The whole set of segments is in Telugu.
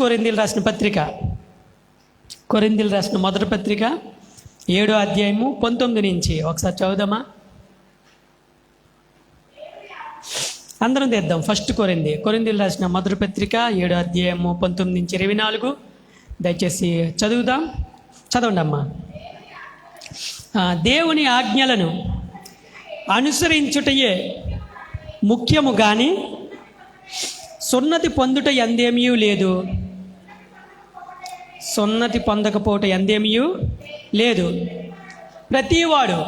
కొరింథీయులకు రాసిన పత్రిక, కొరింథీయులకు రాసిన మొదటి పత్రిక 7వ అధ్యాయము 19 నుంచి ఒకసారి చదువుదామా? అందరం తెద్దాం. ఫస్ట్ కొరింథీయులకు రాసిన మొదటి పత్రిక 7వ అధ్యాయము 19 నుంచి 24. దయచేసి చదువుదాం. చదవండి అమ్మా. దేవుని ఆజ్ఞలను అనుసరించుటయే ముఖ్యము కానీ సున్నతి పొందుట ఎందేమీ లేదు, సున్నతి పొందకపోవట ఎందేమీ లేదు. ప్రతివాడు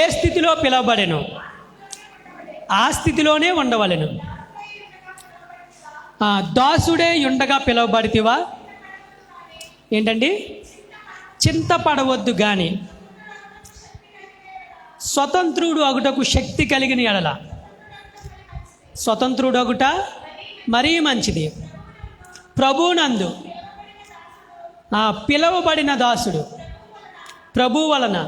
ఏ స్థితిలో పిలవబడెను ఆ స్థితిలోనే ఉండవలెను. దాసుడే ఉండగా పిలవబడితివా? ఏంటండి? చింతపడవద్దు కానీ స్వతంత్రుడు అగుటకు శక్తి కలిగిన ఎడల, స్వతంత్రుడు అగుట మరీ మంచిది. ప్రభువునందు పిలవబడిన దాసుడు ప్రభు వలన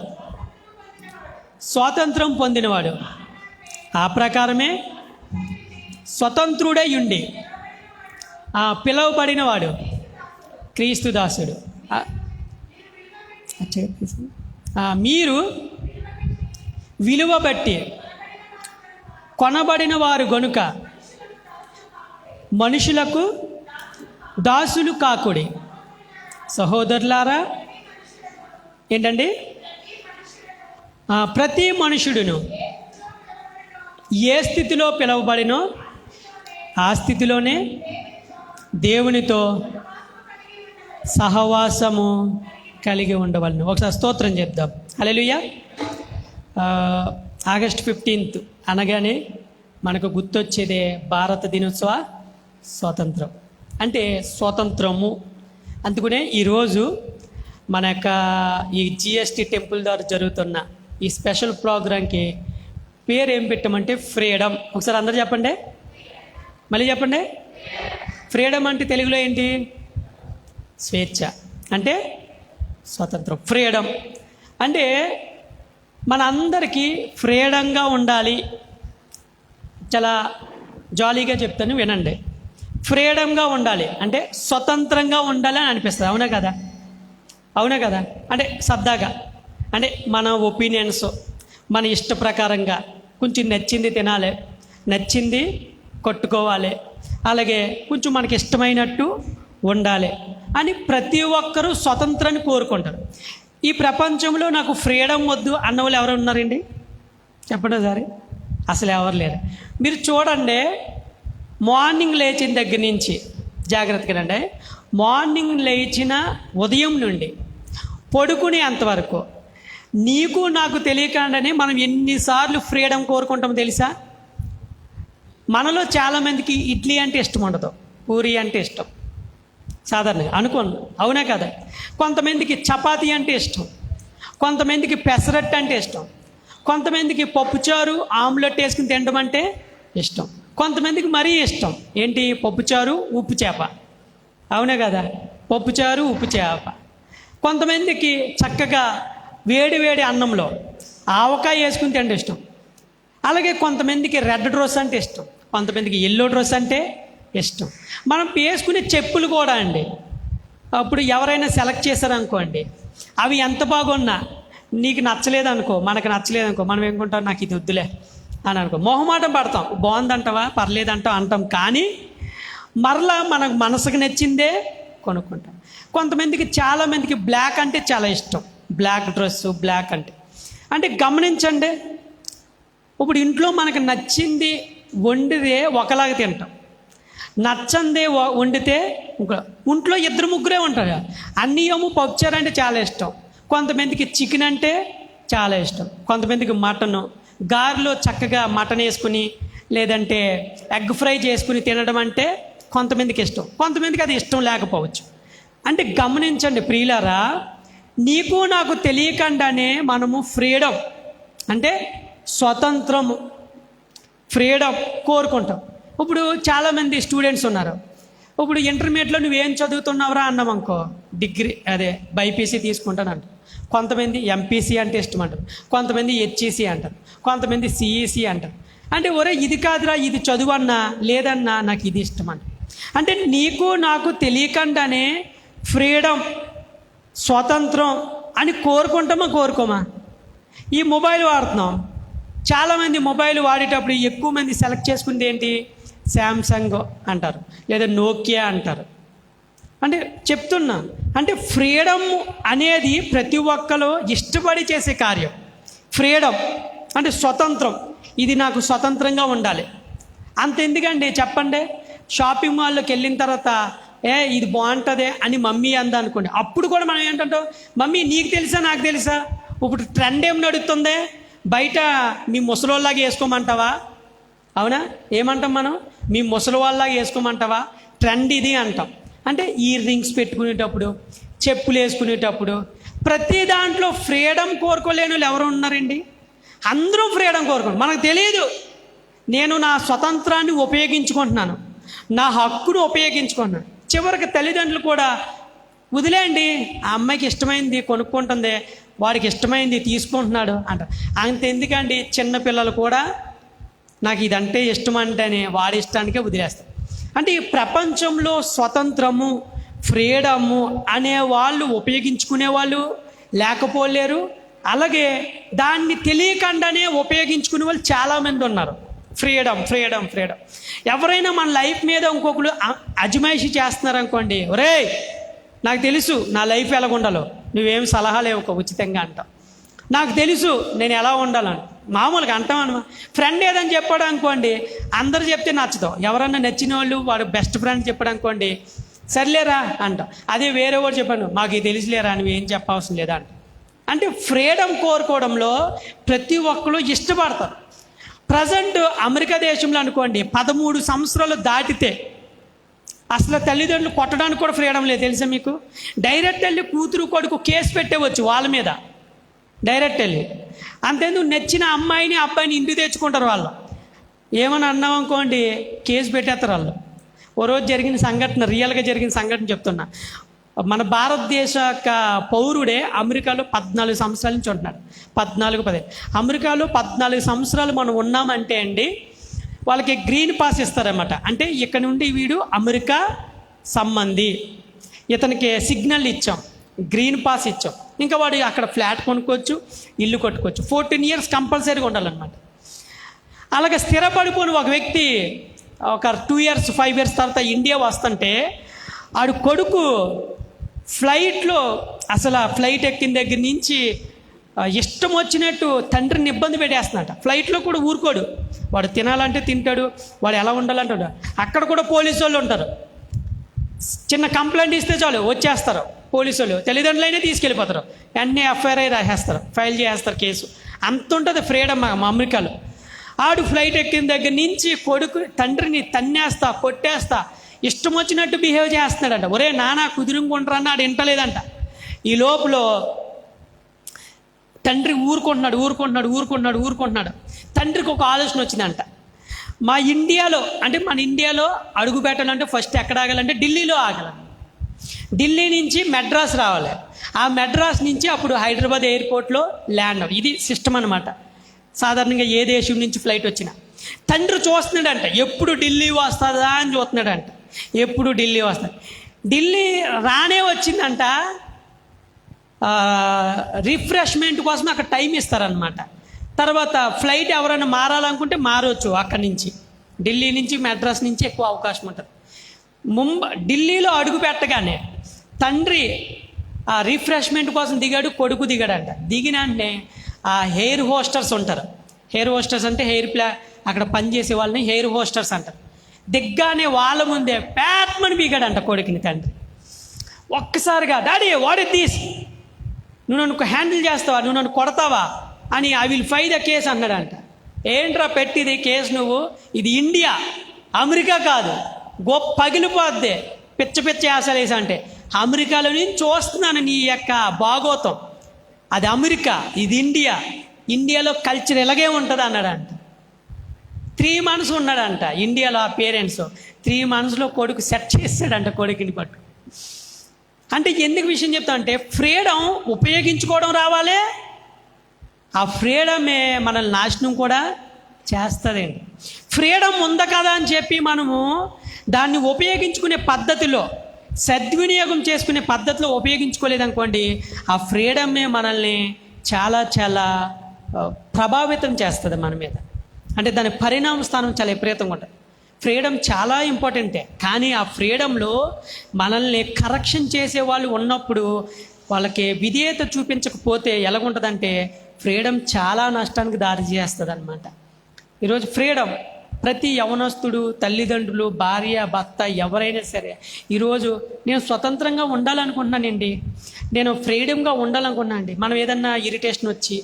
స్వాతంత్రం పొందినవాడు. ఆ ప్రకారమే స్వతంత్రుడై ఉండి పిలవబడినవాడు క్రీస్తు దాసుడు. మీరు విలువ బట్టి కొనబడిన వారు గనుక మనుషులకు దాసులు కాకుడి. సహోదరులారా, ఏంటండి? ప్రతి మనుషుడును ఏ స్థితిలో పిలువబడినో ఆ స్థితిలోనే దేవునితో సహవాసము కలిగి ఉండవలను. ఒకసారి స్తోత్రం చెప్దాం. హల్లెలూయా. ఆగస్ట్ 15 అనగానే మనకు గుర్తొచ్చేదే భారత దినోత్సవ స్వాతంత్రం, అంటే స్వాతంత్రము. అందుకనే ఈరోజు మన యొక్క ఈ GST టెంపుల్ ద్వారా జరుగుతున్న ఈ స్పెషల్ ప్రోగ్రాంకి పేరు ఏం పెట్టామంటే ఫ్రీడమ్. ఒకసారి అందరూ చెప్పండి, మళ్ళీ చెప్పండి. ఫ్రీడమ్ అంటే తెలుగులో ఏంటి? స్వేచ్ఛ, అంటే స్వతంత్రం. ఫ్రీడమ్ అంటే మన అందరికీ ఫ్రీడంగా ఉండాలి. చాలా జాలీగా చెప్తాను, వినండి. ఫ్రీడంగా ఉండాలి అంటే స్వతంత్రంగా ఉండాలి అని అనిపిస్తుంది. అవునా కదా? అవునా కదా? అంటే సరదాగా, అంటే మన ఒపీనియన్స్, మన ఇష్ట ప్రకారంగా కొంచెం నచ్చింది తినాలి, నచ్చింది కొట్టుకోవాలి, అలాగే కొంచెం మనకి ఇష్టమైనట్టు ఉండాలి అని ప్రతి ఒక్కరూ స్వతంత్రాన్ని కోరుకుంటారు. ఈ ప్రపంచంలో నాకు ఫ్రీడమ్ వద్దు అన్న వాళ్ళు ఎవరు ఉన్నారండి? చెప్పండి ఒకసారి. అసలు ఎవరు లేరు. మీరు చూడండి, మార్నింగ్ లేచిన దగ్గర నుంచి జాగ్రత్తగానండి, మార్నింగ్ లేచిన ఉదయం నుండి పడుకునే అంతవరకు నీకు నాకు తెలియకుండానే మనం ఎన్నిసార్లు ఫ్రీడమ్ కోరుకుంటామో తెలుసా? మనలో చాలామందికి ఇడ్లీ అంటే ఇష్టం ఉండదు, పూరి అంటే ఇష్టం సాధారణంగా అనుకోండి. అవునా కదా? కొంతమందికి చపాతీ అంటే ఇష్టం, కొంతమందికి పెసరట్టు అంటే ఇష్టం, కొంతమందికి పప్పుచారు ఆమ్లెట్ వేసుకుని తినడం అంటే ఇష్టం, కొంతమందికి మరీ ఇష్టం ఏంటి? పప్పుచారు ఉప్పు చేప. అవునా కదా? పప్పుచారు ఉప్పు చేప. కొంతమందికి చక్కగా వేడి వేడి అన్నంలో ఆవకాయ వేసుకుని తినడం ఇష్టం. అలాగే కొంతమందికి రెడ్ డ్రెస్ అంటే ఇష్టం, కొంతమందికి ఎల్లో డ్రెస్ అంటే ఇష్టం. మనం వేసుకునే చెప్పులు కూడా అండి, అప్పుడు ఎవరైనా సెలెక్ట్ చేశారనుకోండి, అవి ఎంత బాగున్నా నీకు నచ్చలేదనుకో, మనకు నచ్చలేదనుకో, మనం ఏమనుకుంటాం? నాకు ఇది వద్దులే అని అనుకో, మొహమాటం పడతాం. బాగుందంటావా, పర్లేదంటావా అంటాం, కానీ మరలా మనకు మనసుకు నచ్చిందే కొనుక్కుంటాం. కొంతమందికి, చాలామందికి బ్లాక్ అంటే చాలా ఇష్టం, బ్లాక్ డ్రెస్సు, బ్లాక్ అంటే గమనించండి. ఇప్పుడు ఇంట్లో మనకు నచ్చింది వండితే ఒకలాగా తింటాం, నచ్చందే వండితే ఇంట్లో ఇద్దరు ముగ్గురే ఉంటారు. అన్నీ ఏమో పప్పుచారు అంటే చాలా ఇష్టం, కొంతమందికి చికెన్ అంటే చాలా ఇష్టం, కొంతమందికి మటను, గారెలో చక్కగా మటన్ వేసుకుని లేదంటే ఎగ్ ఫ్రై చేసుకుని తినడం అంటే కొంతమందికి ఇష్టం, కొంతమందికి అది ఇష్టం లేకపోవచ్చు. అంటే గమనించండి ప్రియులారా, నీకు నాకు తెలియకుండానే మనము ఫ్రీడమ్ అంటే స్వతంత్రము, ఫ్రీడమ్ కోరుకుంటాం. ఇప్పుడు చాలామంది స్టూడెంట్స్ ఉన్నారు. ఇప్పుడు ఇంటర్మీడియట్లో నువ్వేం చదువుతున్నావురా అన్నామనుకో, డిగ్రీ అదే బైపీసీ తీసుకుంటానంట. కొంతమంది ఎంపీసీ అంటే ఇష్టం అంటారు, కొంతమంది హెచ్ఈసీ అంటారు, కొంతమంది సిఈసీ అంటారు. అంటే ఒరే ఇది కాదురా, ఇది చదువు అన్నా, లేదన్నా నాకు ఇది ఇష్టం అంట. అంటే నీకు నాకు తెలియకుండానే ఫ్రీడమ్, స్వాతంత్రం అని కోరుకుంటామా కోరుకోమా? ఈ మొబైల్ వాడుతున్నాం. చాలామంది మొబైల్ వాడేటప్పుడు ఎక్కువ మంది సెలెక్ట్ చేసుకుంది ఏంటి? శాంసంగ్ అంటారు, లేదా నోకియా అంటారు. అంటే చెప్తున్నా, అంటే ఫ్రీడమ్ అనేది ప్రతి ఒక్కరు ఇష్టపడి చేసే కార్యం. ఫ్రీడమ్ అంటే స్వతంత్రం, ఇది నాకు స్వతంత్రంగా ఉండాలి. అంత ఎందుకండి చెప్పండి? షాపింగ్ మాల్లోకి వెళ్ళిన తర్వాత ఇది బాగుంటుంది అని మమ్మీ అందా అనుకోండి, అప్పుడు కూడా మనం ఏంటంటాం, మమ్మీ నీకు తెలుసా నాకు తెలుసా, ఇప్పుడు ట్రెండ్ ఏం నడుస్తుంది, బయట మీ ముసలోళ్ళలాగా వేసుకోమంటావా? అవునా? ఏమంటాం మనం? మీ ముసలి వాళ్ళలాగా వేసుకోమంటావా? ట్రెండ్ ఇది అంటాం. అంటే ఇయర్ రింగ్స్ పెట్టుకునేటప్పుడు, చెప్పులు వేసుకునేటప్పుడు, ప్రతి దాంట్లో ఫ్రీడమ్ కోరుకోలేని వాళ్ళు ఎవరు ఉన్నారండి? అందరూ ఫ్రీడమ్ కోరుకోండి. మనకు తెలియదు, నేను నా స్వతంత్రాన్ని ఉపయోగించుకుంటున్నాను, నా హక్కును ఉపయోగించుకుంటున్నాను. చివరికి తల్లిదండ్రులు కూడా వదిలేయండి, ఆ అమ్మాయికి ఇష్టమైంది కొనుక్కుంటుంది, వాడికి ఇష్టమైంది తీసుకుంటున్నాడు అంటారు. అంతెందుకండి, చిన్నపిల్లలు కూడా నాకు ఇదంటే ఇష్టం అంటేనే వాడి ఇష్టానికే వదిలేస్తారు. అంటే ఈ ప్రపంచంలో స్వతంత్రము, ఫ్రీడము అనే వాళ్ళు ఉపయోగించుకునే వాళ్ళు లేకపోలేరు, అలాగే దాన్ని తెలియకుండానే ఉపయోగించుకునే వాళ్ళు చాలామంది ఉన్నారు. Freedom freedom freedom. ఎవరైనా మన లైఫ్ మీద ఇంకొకరు అజమాయిషి చేస్తున్నారనుకోండి, ఒరేయ్ నాకు తెలుసు నా లైఫ్ ఎలా ఉండాలో, నువ్వేం సలహాలు ఇవ్వకు ఉచితంగా అంటాం. నాకు తెలుసు నేను ఎలా ఉండాలని మామూలుగా అంటాం అనమాట. ఫ్రెండ్ ఏదని చెప్పాడు అనుకోండి, అందరు చెప్తే నచ్చదు. ఎవరన్నా నచ్చిన వాళ్ళు వాడు బెస్ట్ ఫ్రెండ్ చెప్పాడు అనుకోండి, సర్లేరా అంటాం. అదే వేరే వాడు చెప్పాను, మాకు తెలుసులేరా, నువ్వేం చెప్పవసరం లేదా అంట. అంటే ఫ్రీడమ్ కోరుకోవడంలో ప్రతి ఒక్కరు ఇష్టపడతారు. ప్రజెంట్ అమెరికా దేశంలో అనుకోండి, 13 సంవత్సరాలు దాటితే అసలు తల్లిదండ్రులు కొట్టడానికి కూడా ఫ్రీడమ్ లేదు, తెలుసా మీకు? డైరెక్ట్ వెళ్ళి కూతురు కొడుకు కేసు పెట్టవచ్చు వాళ్ళ మీద, డైరెక్ట్ వెళ్ళి. అంతేందుకు నచ్చిన అమ్మాయిని అబ్బాయిని ఇంటికి తెచ్చుకుంటారు వాళ్ళు. ఏమని అన్నాం అనుకోండి, కేసు పెట్టేస్తారు వాళ్ళు. ఓ రోజు జరిగిన సంఘటన, రియల్గా జరిగిన సంఘటన చెప్తున్నా. మన భారతదేశ యొక్క పౌరుడే అమెరికాలో 14 సంవత్సరాల నుంచి ఉంటున్నాడు. 14-15 అమెరికాలో 14 సంవత్సరాలు మనం ఉన్నామంటే అండి, వాళ్ళకి గ్రీన్ పాస్ ఇస్తారన్నమాట. అంటే ఇక్కడ నుండి వీడు అమెరికా సంబంధి, ఇతనికి సిగ్నల్ ఇచ్చాం, గ్రీన్ పాస్ ఇచ్చాం, ఇంకా వాడు అక్కడ ఫ్లాట్ కొనుక్కోవచ్చు, ఇల్లు కట్టుకోవచ్చు. 14 years కంపల్సరీగా ఉండాలన్నమాట. అలాగే స్థిరపడిపోయిన ఒక వ్యక్తి ఒక 2 years 5 years తర్వాత ఇండియా వస్తుంటే, ఆడు కొడుకు ఫ్లైట్లో అసలు ఆ ఫ్లైట్ ఎక్కిన దగ్గర నుంచి ఇష్టం వచ్చినట్టు తండ్రిని ఇబ్బంది పెట్టేస్తున్నట్ట. ఫ్లైట్లో కూడా ఊరుకోడు, వాడు తినాలంటే తింటాడు, వాడు ఎలా ఉండాలంటాడు. అక్కడ కూడా పోలీసు వాళ్ళు ఉంటారు, చిన్న కంప్లైంట్ ఇస్తే చాలు వచ్చేస్తారు పోలీసు వాళ్ళు, తల్లిదండ్రులైనా తీసుకెళ్ళిపోతారు, వెంటనే ఎఫ్ఐఆర్ రాసేస్తారు, ఫైల్ చేస్తారు కేసు. అంత ఉంటుంది ఫ్రీడమ్ అమెరికాలో. ఆడు ఫ్లైట్ ఎక్కిన దగ్గర నుంచి కొడుకు తండ్రిని తన్నేస్తా కొట్టేస్తా ఇష్టం వచ్చినట్టు బిహేవ్ చేస్తున్నాడంట. ఒరే నానా కుదురుకుంటారన్న ఆడు వింటలేదంట. ఈ లోపల తండ్రి ఊరుకుంటున్నాడు. తండ్రికి ఒక ఆలోచన వచ్చిందంట, మన ఇండియాలో అడుగు పెట్టాలంటే ఫస్ట్ ఎక్కడ ఆగాలంటే ఢిల్లీలో ఆగాలి. ఢిల్లీ నుంచి మెడ్రాస్ రావాలి, ఆ మెడ్రాస్ నుంచి అప్పుడు హైదరాబాద్ ఎయిర్పోర్ట్లో ల్యాండ్ అవ్వాలి. ఇది సిస్టమ్ అనమాట. సాధారణంగా ఏ దేశం నుంచి ఫ్లైట్ వచ్చినా తండ్రి చూస్తున్నాడంట, ఎప్పుడు ఢిల్లీ వస్తుందా అని చూస్తున్నాడంట. ఎప్పుడు ఢిల్లీ వస్తుంది, ఢిల్లీ రానే వచ్చిందంట. రిఫ్రెష్మెంట్ కోసం అక్కడ టైం ఇస్తారనమాట. తర్వాత ఫ్లైట్ ఎవరైనా మారాలనుకుంటే మారవచ్చు, అక్కడి నుంచి ఢిల్లీ నుంచి మెడ్రాస్ నుంచి ఎక్కువ అవకాశం ఉంటుంది. ఢిల్లీలో అడుగు పెట్టగానే తండ్రి ఆ రిఫ్రెష్మెంట్ కోసం దిగాడు, కొడుకు దిగాడంట. దిగిన వెంటనే ఆ హెయిర్ హోస్టర్స్ ఉంటారు, హెయిర్ హోస్టర్స్ అంటే అక్కడ పనిచేసే వాళ్ళని హెయిర్ హోస్టర్స్ అంటారు. దిగ్గానే వాళ్ళ ముందే ప్యాట్మని బీగాడంట కొడుకుని తండ్రి. ఒక్కసారిగా డాడీ వాట్ ఇస్ దిస్, నువ్వు నన్ను హ్యాండిల్ చేస్తావా, నువ్వు నన్ను కొడతావా అని, I will file the case అన్నాడంట. ఏంట్రా పెట్టిది కేసు, నువ్వు ఇది ఇండియా అమెరికా కాదు, పగిలిపోద్ది పిచ్చ యాసలేసి అంటే. అమెరికాలో నేను చూస్తున్నాను నీ యొక్క భాగోతం, అది అమెరికా ఇది ఇండియా, ఇండియాలో కల్చర్ ఇలాగే ఉంటుంది అన్నాడంట. 3 months ఉన్నాడంట ఇండియాలో. ఆ పేరెంట్స్ 3 monthsలో కొడుకు సెట్ చేస్తాడంట కొడుకుని పట్టు. అంటే ఎందుకు విషయం చెప్తా అంటే, ఫ్రీడమ్ ఉపయోగించుకోవడం రావాలి, ఆ ఫ్రీడమే మనల్ని నాశనం కూడా చేస్తుందండి. ఫ్రీడమ్ ఉందా కదా అని చెప్పి మనము దాన్ని ఉపయోగించుకునే పద్ధతిలో, సద్వినియోగం చేసుకునే పద్ధతిలో ఉపయోగించుకోలేదనుకోండి, ఆ ఫ్రీడమే మనల్ని చాలా చాలా ప్రభావితం చేస్తుంది మన మీద. అంటే దాని పరిణామ స్థానం చాలా విపరీతంగా ఉంటుంది. ఫ్రీడమ్ చాలా ఇంపార్టెంటే, కానీ ఆ ఫ్రీడంలో మనల్ని కరెక్షన్ చేసే వాళ్ళు ఉన్నప్పుడు వాళ్ళకి విధేయత చూపించకపోతే ఎలాగుంటుందంటే ఫ్రీడమ్ చాలా నష్టానికి దారి చేస్తుంది అనమాట. ఈరోజు ఫ్రీడమ్ ప్రతి యవనస్తుడు, తల్లిదండ్రులు, భార్య, భర్త ఎవరైనా సరే ఈరోజు నేను స్వతంత్రంగా ఉండాలనుకుంటున్నానండి, నేను ఫ్రీడమ్గా ఉండాలనుకున్నాను అండి. మనం ఏదన్నా ఇరిటేషన్ వచ్చి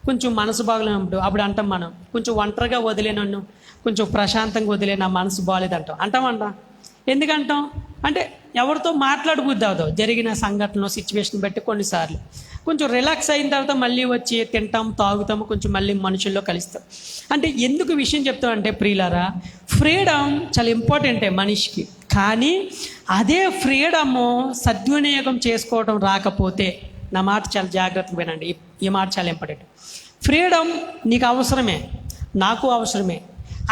కొంచెం మనసు బాగలేనప్పుడు అప్పుడు అంటాం, మనం కొంచెం ఒంటరిగా వదిలే, నన్ను కొంచెం ప్రశాంతంగా వదిలే, నా మనసు బాగాలేదు అంటాం. ఎందుకంటాం అంటే ఎవరితో మాట్లాడబుద్ది అవదు, జరిగిన సంఘటనలు, సిచ్యువేషన్ బట్టి కొన్నిసార్లు కొంచెం రిలాక్స్ అయిన తర్వాత మళ్ళీ వచ్చి తింటాం, తాగుతాము, కొంచెం మళ్ళీ మనుషుల్లో కలుస్తాం. అంటే ఎందుకు విషయం చెప్తామంటే ప్రియులారా, ఫ్రీడమ్ చాలా ఇంపార్టెంటే మనిషికి. కానీ అదే ఫ్రీడము సద్వినియోగం చేసుకోవడం రాకపోతే, నా మాట చాలా జాగ్రత్తగా వినండి, ఈ మాట చాలా ఇంపార్టెంట్. ఫ్రీడమ్ నీకు అవసరమే, నాకు అవసరమే.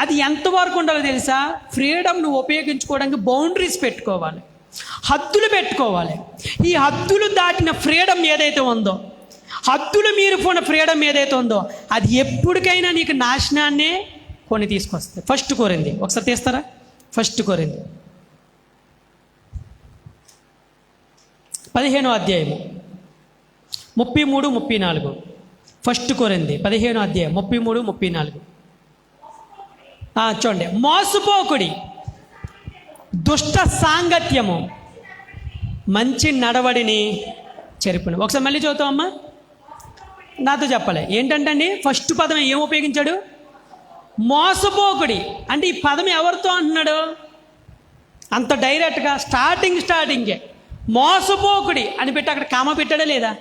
అది ఎంతవరకు ఉండాలో తెలుసా? ఫ్రీడమ్ నువ్వు ఉపయోగించుకోవడానికి బౌండరీస్ పెట్టుకోవాలి, హద్దులు పెట్టుకోవాలి. ఈ హద్దులు దాటిన ఫ్రీడమ్ ఏదైతే ఉందో, హద్దులు మీరిపోయిన ఫ్రీడమ్ ఏదైతే ఉందో, అది ఎప్పటికైనా నీకు నాశనాన్నే కొని తీసుకొస్తుంది. ఫస్ట్ కోరింది ఒకసారి తీస్తారా? ఫస్ట్ కోరింది 15వ అధ్యాయము 33, 34. ఫస్ట్ కోరింది 15వ అధ్యాయం 33, 34. చూడండి. మోసపోకుడి, దుష్ట సాంగత్యము మంచి నడవడిని చెరుపును. ఒకసారి మళ్ళీ చదువుతామమ్మా, నాతో చెప్పలే. ఏంటంటే అండి, ఫస్ట్ పదం ఏం ఉపయోగించాడు? మోసపోకుడి. అంటే ఈ పదం ఎవరితో అంటున్నాడు? అంత డైరెక్ట్గా స్టార్టింగే మోసపోకుడి అని పెట్టి అక్కడ కామ పెట్టాడా లేదా?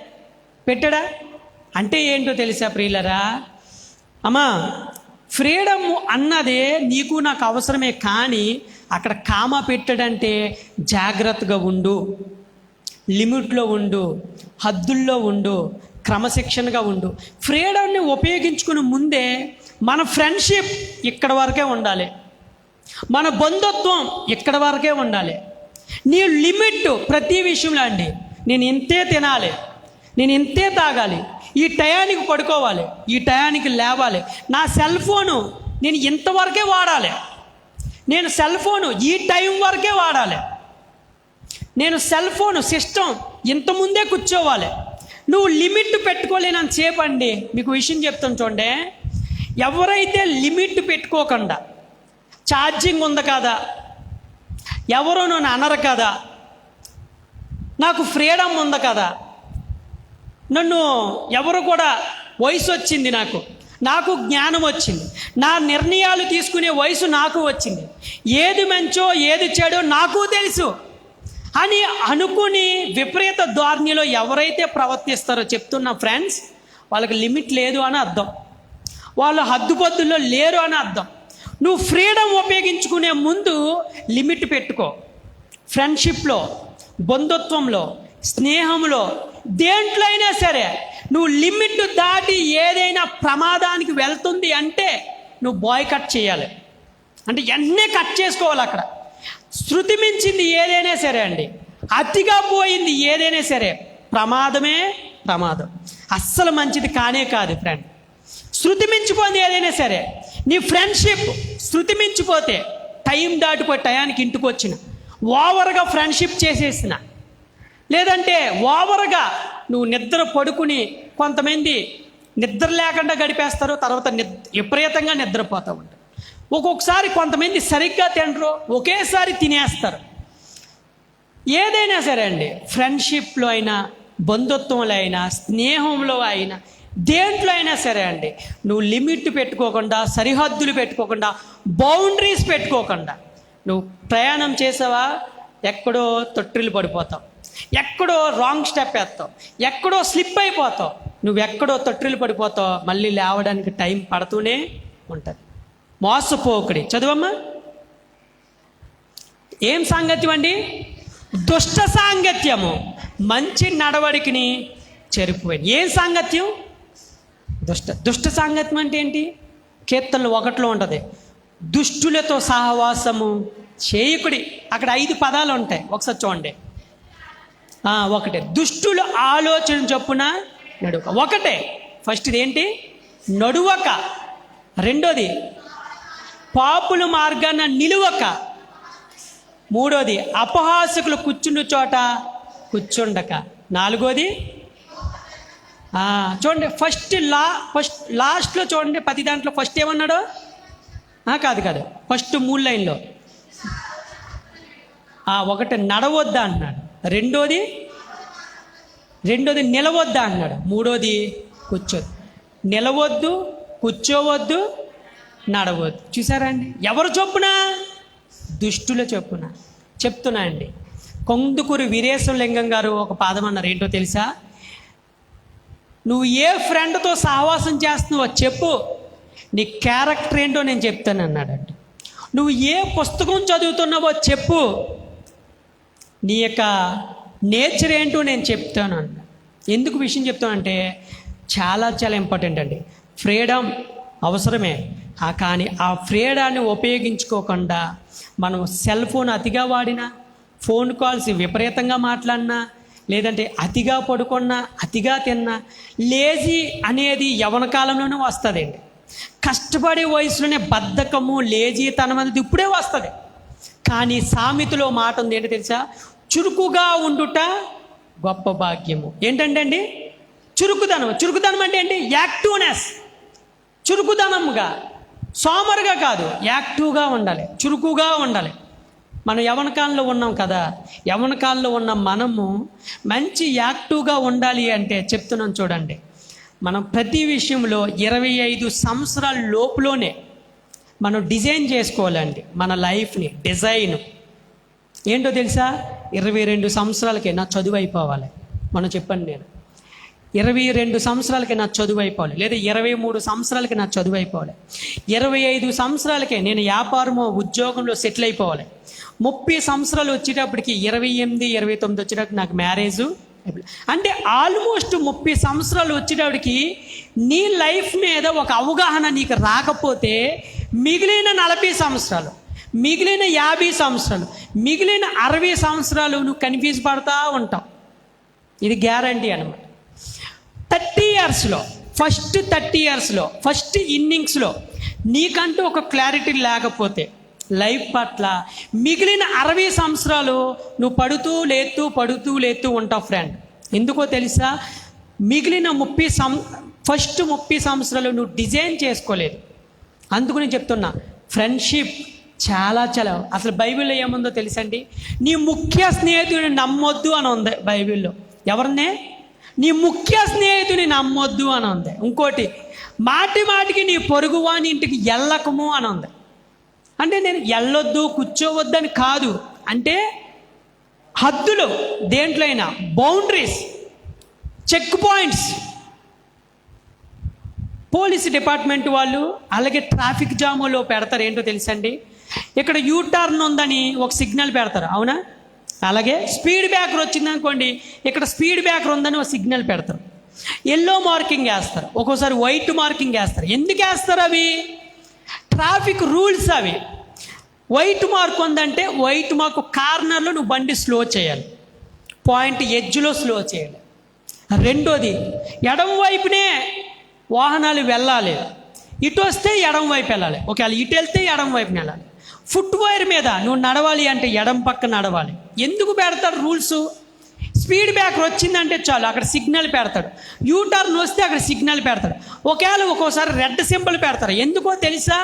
పెట్టాడా? అంటే ఏంటో తెలుసా ప్రియులరా? అమ్మా, ఫ్రీడమ్ అన్నదే నీకు నాకు అవసరమే, కానీ అక్కడ కామ పెట్టడంటే జాగ్రత్తగా ఉండు, లిమిట్లో ఉండు, హద్దుల్లో ఉండు, క్రమశిక్షణగా ఉండు. ఫ్రీడమ్ని ఉపయోగించుకునే ముందే మన ఫ్రెండ్షిప్ ఇక్కడ వరకే ఉండాలి, మన బంధుత్వం ఇక్కడ వరకే ఉండాలి. నీ లిమిట్ ప్రతి విషయంలో అండి, నేను ఇంతే తినాలి, నేను ఇంతే తాగాలి, ఈ టయానికి పడుకోవాలి, ఈ టయానికి లేవాలి, నా సెల్ ఫోను నేను ఇంతవరకే వాడాలి, నేను సెల్ ఫోను ఈ టైం వరకే వాడాలి, నేను సెల్ ఫోను సిస్టమ్ ఇంతకుముందే కూర్చోవాలి. నువ్వు లిమిట్ పెట్టుకోలేనంత సేపు అండి, మీకు విషయం చెప్తాను చూడండి. ఎవరైతే లిమిట్ పెట్టుకోకుండా, ఛార్జింగ్ ఉంది కదా, ఎవరో నన్ను అనరు కదా, నాకు ఫ్రీడమ్ ఉంది కదా, నన్ను ఎవరు కూడా, వయసు వచ్చింది, నాకు జ్ఞానం వచ్చింది, నా నిర్ణయాలు తీసుకునే వయసు నాకు వచ్చింది, ఏది మంచో ఏది చెడో నాకు తెలుసు అని అనుకుని విపరీత ధోరణిలో ఎవరైతే ప్రవర్తిస్తారో చెప్తున్నా ఫ్రెండ్స్, వాళ్ళకి లిమిట్ లేదు అని అర్థం, వాళ్ళు హద్దుపద్దుల్లో లేరు అని అర్థం. నువ్వు ఫ్రీడమ్ ఉపయోగించుకునే ముందు లిమిట్ పెట్టుకో. ఫ్రెండ్షిప్లో, బంధుత్వంలో, స్నేహంలో, దేంట్లో అయినా సరే నువ్వు లిమిట్ దాటి ఏదైనా ప్రమాదానికి వెళ్తుంది అంటే నువ్వు బాయ్కట్ చేయాలి. అంటే వెంటనే కట్ చేసుకోవాలి. అక్కడ శృతి మించింది ఏదైనా సరే అండి, అతిగా పోయింది ఏదైనా సరే ప్రమాదమే ప్రమాదం, అస్సలు మంచిది కానే కాదు ఫ్రెండ్. శృతి మించిపోయింది ఏదైనా సరే, నీ ఫ్రెండ్షిప్ శృతి మించిపోతే, టైం దాటిపోయి టయానికి ఇంటికి వచ్చిన, ఓవర్గా ఫ్రెండ్షిప్ చేసేసిన, లేదంటే ఓవర్గా నువ్వు నిద్ర పడుకుని, కొంతమంది నిద్ర లేకుండా గడిపేస్తారు, తర్వాత విపరీతంగా నిద్రపోతూ ఉంటారు. ఒక్కొక్కసారి కొంతమంది సరిగ్గా తినరు, ఒకేసారి తినేస్తారు. ఏదైనా సరే అండి, ఫ్రెండ్షిప్లో అయినా, బంధుత్వంలో అయినా, స్నేహంలో అయినా, దేంట్లో అయినా సరే అండి, నువ్వు లిమిట్ పెట్టుకోకుండా, సరిహద్దులు పెట్టుకోకుండా, బౌండరీస్ పెట్టుకోకుండా నువ్వు ప్రయాణం చేసావా, ఎక్కడో తొట్టిల్లు పడిపోతావు, ఎక్కడో రాంగ్ స్టెప్ వేస్తావు, ఎక్కడో స్లిప్ అయిపోతావు, నువ్వెక్కడో తొట్టిల్లు పడిపోతావు, మళ్ళీ లేవడానికి టైం పడుతూనే ఉంటుంది. మోసపోకుడి. చదువమ్మా. ఏం సాంగత్యం అండి? దుష్ట సాంగత్యము మంచి నడవడికిని చెరిపోయింది. ఏం సాంగత్యం? దుష్ట సాంగత్యం అంటే ఏంటి? కీర్తనలు 1లో ఉంటుంది, దుష్టులతో సహవాసము చేయకుడి. అక్కడ 5 పదాలు ఉంటాయి, ఒకసారి చూడండి. ఒకటే, దుష్టుల ఆలోచన చొప్పున నడువక. ఒకటే, ఫస్ట్ ఏంటి? నడువక. రెండోది, పాపుల మార్గాన నిలువక. మూడోది, అపహాసకులు కూర్చుండు చోట కూర్చుండక. నాలుగోది, చూడండి ఫస్ట్ లాస్ట్లో చూడండి, ప్రతి దాంట్లో ఫస్ట్ ఏమన్నాడు? కాదు, ఫస్ట్ 3 లైన్లో ఒకటి నడవద్దా అన్నాడు, రెండోది నిలవద్దా అన్నాడు, మూడోది కూర్చోద్దు. నిలవద్దు, కూర్చోవద్దు, నడవద్దు. చూసారా అండి? ఎవరు చొప్పున? దుష్టుల చొప్పున. చెప్తున్నా అండి, కొందుకూరి వీరేశలింగం గారు ఒక పాదం అన్నారు. ఏంటో తెలుసా? నువ్వు ఏ ఫ్రెండ్తో సహవాసం చేస్తున్నావో చెప్పు, నీ క్యారెక్టర్ ఏంటో నేను చెప్తాను అన్నాడండి. నువ్వు ఏ పుస్తకం చదువుతున్నావో చెప్పు, నీ యొక్క నేచర్ ఏంటో నేను చెప్తాను అన్న. ఎందుకు విషయం చెప్తానంటే చాలా చాలా ఇంపార్టెంట్ అండి. ఫ్రీడమ్ అవసరమే, కానీ ఆ ఫ్రీడాన్ని ఉపయోగించుకోకుండా మనం సెల్ ఫోన్ అతిగా వాడినా, ఫోన్ కాల్స్ విపరీతంగా మాట్లాడినా, లేదంటే అతిగా పడుకున్నా, అతిగా తిన్నా, లేజీ అనేది యవ్వన కాలంలోనే వస్తుందండి. కష్టపడే వయసులోనే బద్ధకము, లేజీతనం అనేది ఇప్పుడే వస్తుంది. కానీ సామెతలో మాట ఉంది, ఏంటో తెలుసా? చురుకుగా ఉండుట గొప్ప భాగ్యము. ఏంటంటే అండి, చురుకుదనం అంటే ఏంటి? యాక్టివ్నెస్. చురుకుదనంగా, సోమరుగా కాదు, యాక్టివ్గా ఉండాలి, చురుకుగా ఉండాలి. మనం యవ్వనకాలంలో ఉన్నాం కదా, యవ్వనకాలంలో ఉన్న మనము మంచి యాక్టివ్గా ఉండాలి అంటే చెప్తున్నాం చూడండి. మనం ప్రతి విషయంలో 25 సంవత్సరాల లోపులోనే మనం డిజైన్ చేసుకోవాలండి మన లైఫ్ని. డిజైన్ ఏంటో తెలుసా? 22 సంవత్సరాలకే నా చదువు అయిపోవాలి. మనం చెప్పండి, నేను 22 సంవత్సరాలకే నా చదువు అయిపోవాలి, లేదా 23 సంవత్సరాలకి నా చదువు అయిపోవాలి, 25 సంవత్సరాలకే నేను వ్యాపారమో ఉద్యోగంలో సెటిల్ అయిపోవాలి, 30 సంవత్సరాలు వచ్చేటప్పటికి 28, 29 వచ్చేటప్పటికి నాకు మ్యారేజు. అంటే ఆల్మోస్ట్ 30 సంవత్సరాలు వచ్చేటప్పటికి నీ లైఫ్ మీద ఒక అవగాహన నీకు రాకపోతే మిగిలిన 40 సంవత్సరాలు, మిగిలిన 50 సంవత్సరాలు, మిగిలిన 60 సంవత్సరాలు నువ్వు కన్ఫ్యూజ్ పడతా ఉంటావు. ఇది గ్యారంటీ అనమాట. 30 ఇయర్స్లో, ఫస్ట్ 30 ఇయర్స్లో, ఫస్ట్ ఇన్నింగ్స్లో నీకంటూ ఒక క్లారిటీ లేకపోతే లైఫ్ పట్ల మిగిలిన 60 సంవత్సరాలు నువ్వు పడుతూ లేస్తూ ఉంటావు ఫ్రెండ్. ఎందుకో తెలుసా? మిగిలిన ఫస్ట్ 30 సంవత్సరాలు నువ్వు డిజైన్ చేసుకోలేదు. అందుకు నేను చెప్తున్నా, ఫ్రెండ్షిప్ చాలా చాలా, అసలు బైబిల్లో ఏముందో తెలుసండి? నీ ముఖ్య స్నేహితుడిని నమ్మొద్దు అని ఉంది బైబిల్లో. ఎవరినే? నీ ముఖ్య స్నేహితుని నమ్మొద్దు అని ఉంది. ఇంకోటి, మాటికి నీ పొరుగువాని ఇంటికి వెళ్ళకము అని ఉంది. అంటే నేను వెళ్ళొద్దు, కూర్చోవద్దు అని కాదు, అంటే హద్దులు, దేంట్లో అయినా boundaries, check points. Police department వాళ్ళు అలాగే ట్రాఫిక్ జాములో పెడతారు. ఏంటో తెలుసండి? ఇక్కడ యూటర్న్ ఉందని ఒక సిగ్నల్ పెడతారు, అవునా? అలాగే స్పీడ్ బ్రేకర్ వచ్చిందనుకోండి, ఇక్కడ స్పీడ్ బ్రేకర్ ఉందని ఒక సిగ్నల్ పెడతారు. ఎల్లో మార్కింగ్ వేస్తారు, ఒక్కోసారి వైట్ మార్కింగ్ వేస్తారు. ఎందుకు వేస్తారు? అవి ట్రాఫిక్ రూల్స్. అవి వైట్ మార్క్ ఉందంటే వైట్ మార్క్ కార్నర్లో నువ్వు బండి స్లో చేయాలి, పాయింట్ ఎడ్జ్లో స్లో చేయాలి. రెండోది, ఎడమ వైపునే వాహనాలు వెళ్ళాలి, ఇటు వస్తే ఎడమ వైపు వెళ్ళాలి, ఒకవేళ ఇటు వెళ్తే ఎడమ వైపున వెళ్ళాలి. ఫుట్వేర్ మీద నువ్వు నడవాలి అంటే ఎడమ పక్క నడవాలి. ఎందుకు పెడతాడు రూల్స్? స్పీడ్ బ్రేకర్ వచ్చిందంటే చాలు అక్కడ సిగ్నల్ పెడతాడు, యూటర్న్ వస్తే అక్కడ సిగ్నల్ పెడతాడు. ఒక్కోసారి రెడ్ సింబల్ పెడతారు. ఎందుకో తెలుసా?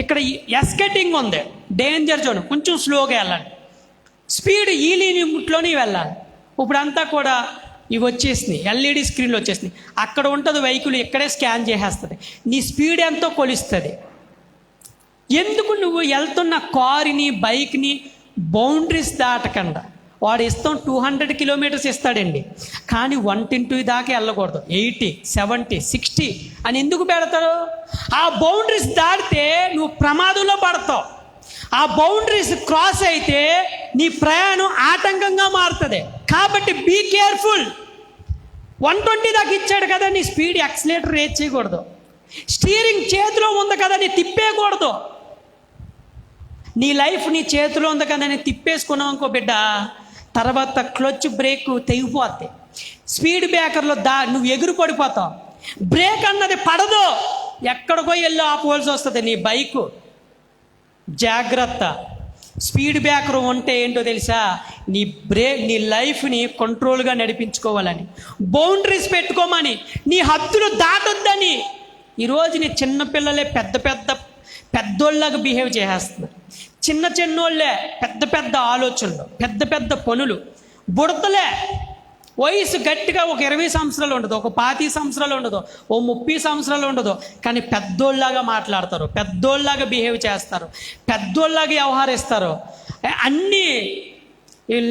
ఇక్కడ ఎస్కేటింగ్ ఉంది, డేంజర్ జోన్, కొంచెం స్లోగా వెళ్ళాలి, స్పీడ్ ఈ లిమిట్లోనే వెళ్ళాలి. ఇప్పుడంతా కూడా ఇవి వచ్చేసినాయి, ఎల్ఈడి స్క్రీన్లు వచ్చేసినాయి. అక్కడ ఉంటుంది వెహికల్, ఇక్కడే స్కాన్ చేసేస్తుంది, నీ స్పీడ్ ఎంతో కొలుస్తుంది. ఎందుకు నువ్వు వెళ్తున్న కారుని, బైక్ని బౌండరీస్ దాటకుండా, వాడు ఇస్తాం 200 కిలోమీటర్స్ ఇస్తాడండి, కానీ 120 దాకా వెళ్ళకూడదు, 80, 70, 60 అని ఎందుకు పెడతాడు? ఆ బౌండరీస్ దాటితే నువ్వు ప్రమాదంలో పడతావు. ఆ బౌండరీస్ క్రాస్ అయితే నీ ప్రయాణం ఆటంకంగా మారుతుంది. కాబట్టి బీ కేర్ఫుల్. 120 దాకా ఇచ్చాడు కదా, నీ స్పీడ్ యాక్సిలేటర్ రేట్ చేయకూడదు. స్టీరింగ్ చేతిలో ఉంది కదా, నీ తిప్పేయకూడదు. నీ లైఫ్ నీ చేతిలో ఉంది కదా అని తిప్పేసుకున్నావు అనుకో బిడ్డ, తర్వాత క్లచ్ బ్రేక్ తెగిపోతాయి. స్పీడ్ బ్రేకర్లో నువ్వు ఎగురు పడిపోతావు. బ్రేక్ అన్నది పడదు, ఎక్కడికో వెళ్ళి ఆపుకోవాల్సి వస్తుంది నీ బైకు. జాగ్రత్త. స్పీడ్ బ్రేకర్ ఉంటే ఏంటో తెలుసా, నీ లైఫ్ని కంట్రోల్గా నడిపించుకోవాలని, బౌండరీస్ పెట్టుకోమని, నీ హద్దులు దాటొద్దని. ఈరోజు నీ చిన్నపిల్లలే పెద్దోళ్ళలాగా బిహేవ్ చేసేస్తున్నారు. చిన్నోళ్ళే పెద్ద ఆలోచనలు, పెద్ద పనులు, బుడతలే. వయసు గట్టిగా ఒక 20 సంవత్సరాలు ఉండదు, ఒక 25 సంవత్సరాలు ఉండదు, ఓ 30 సంవత్సరాలు ఉండదు, కానీ పెద్దోళ్ళలాగా మాట్లాడతారు, పెద్దోళ్ళలాగా బిహేవ్ చేస్తారు, పెద్దోళ్ళలాగా వ్యవహరిస్తారు. అన్నీ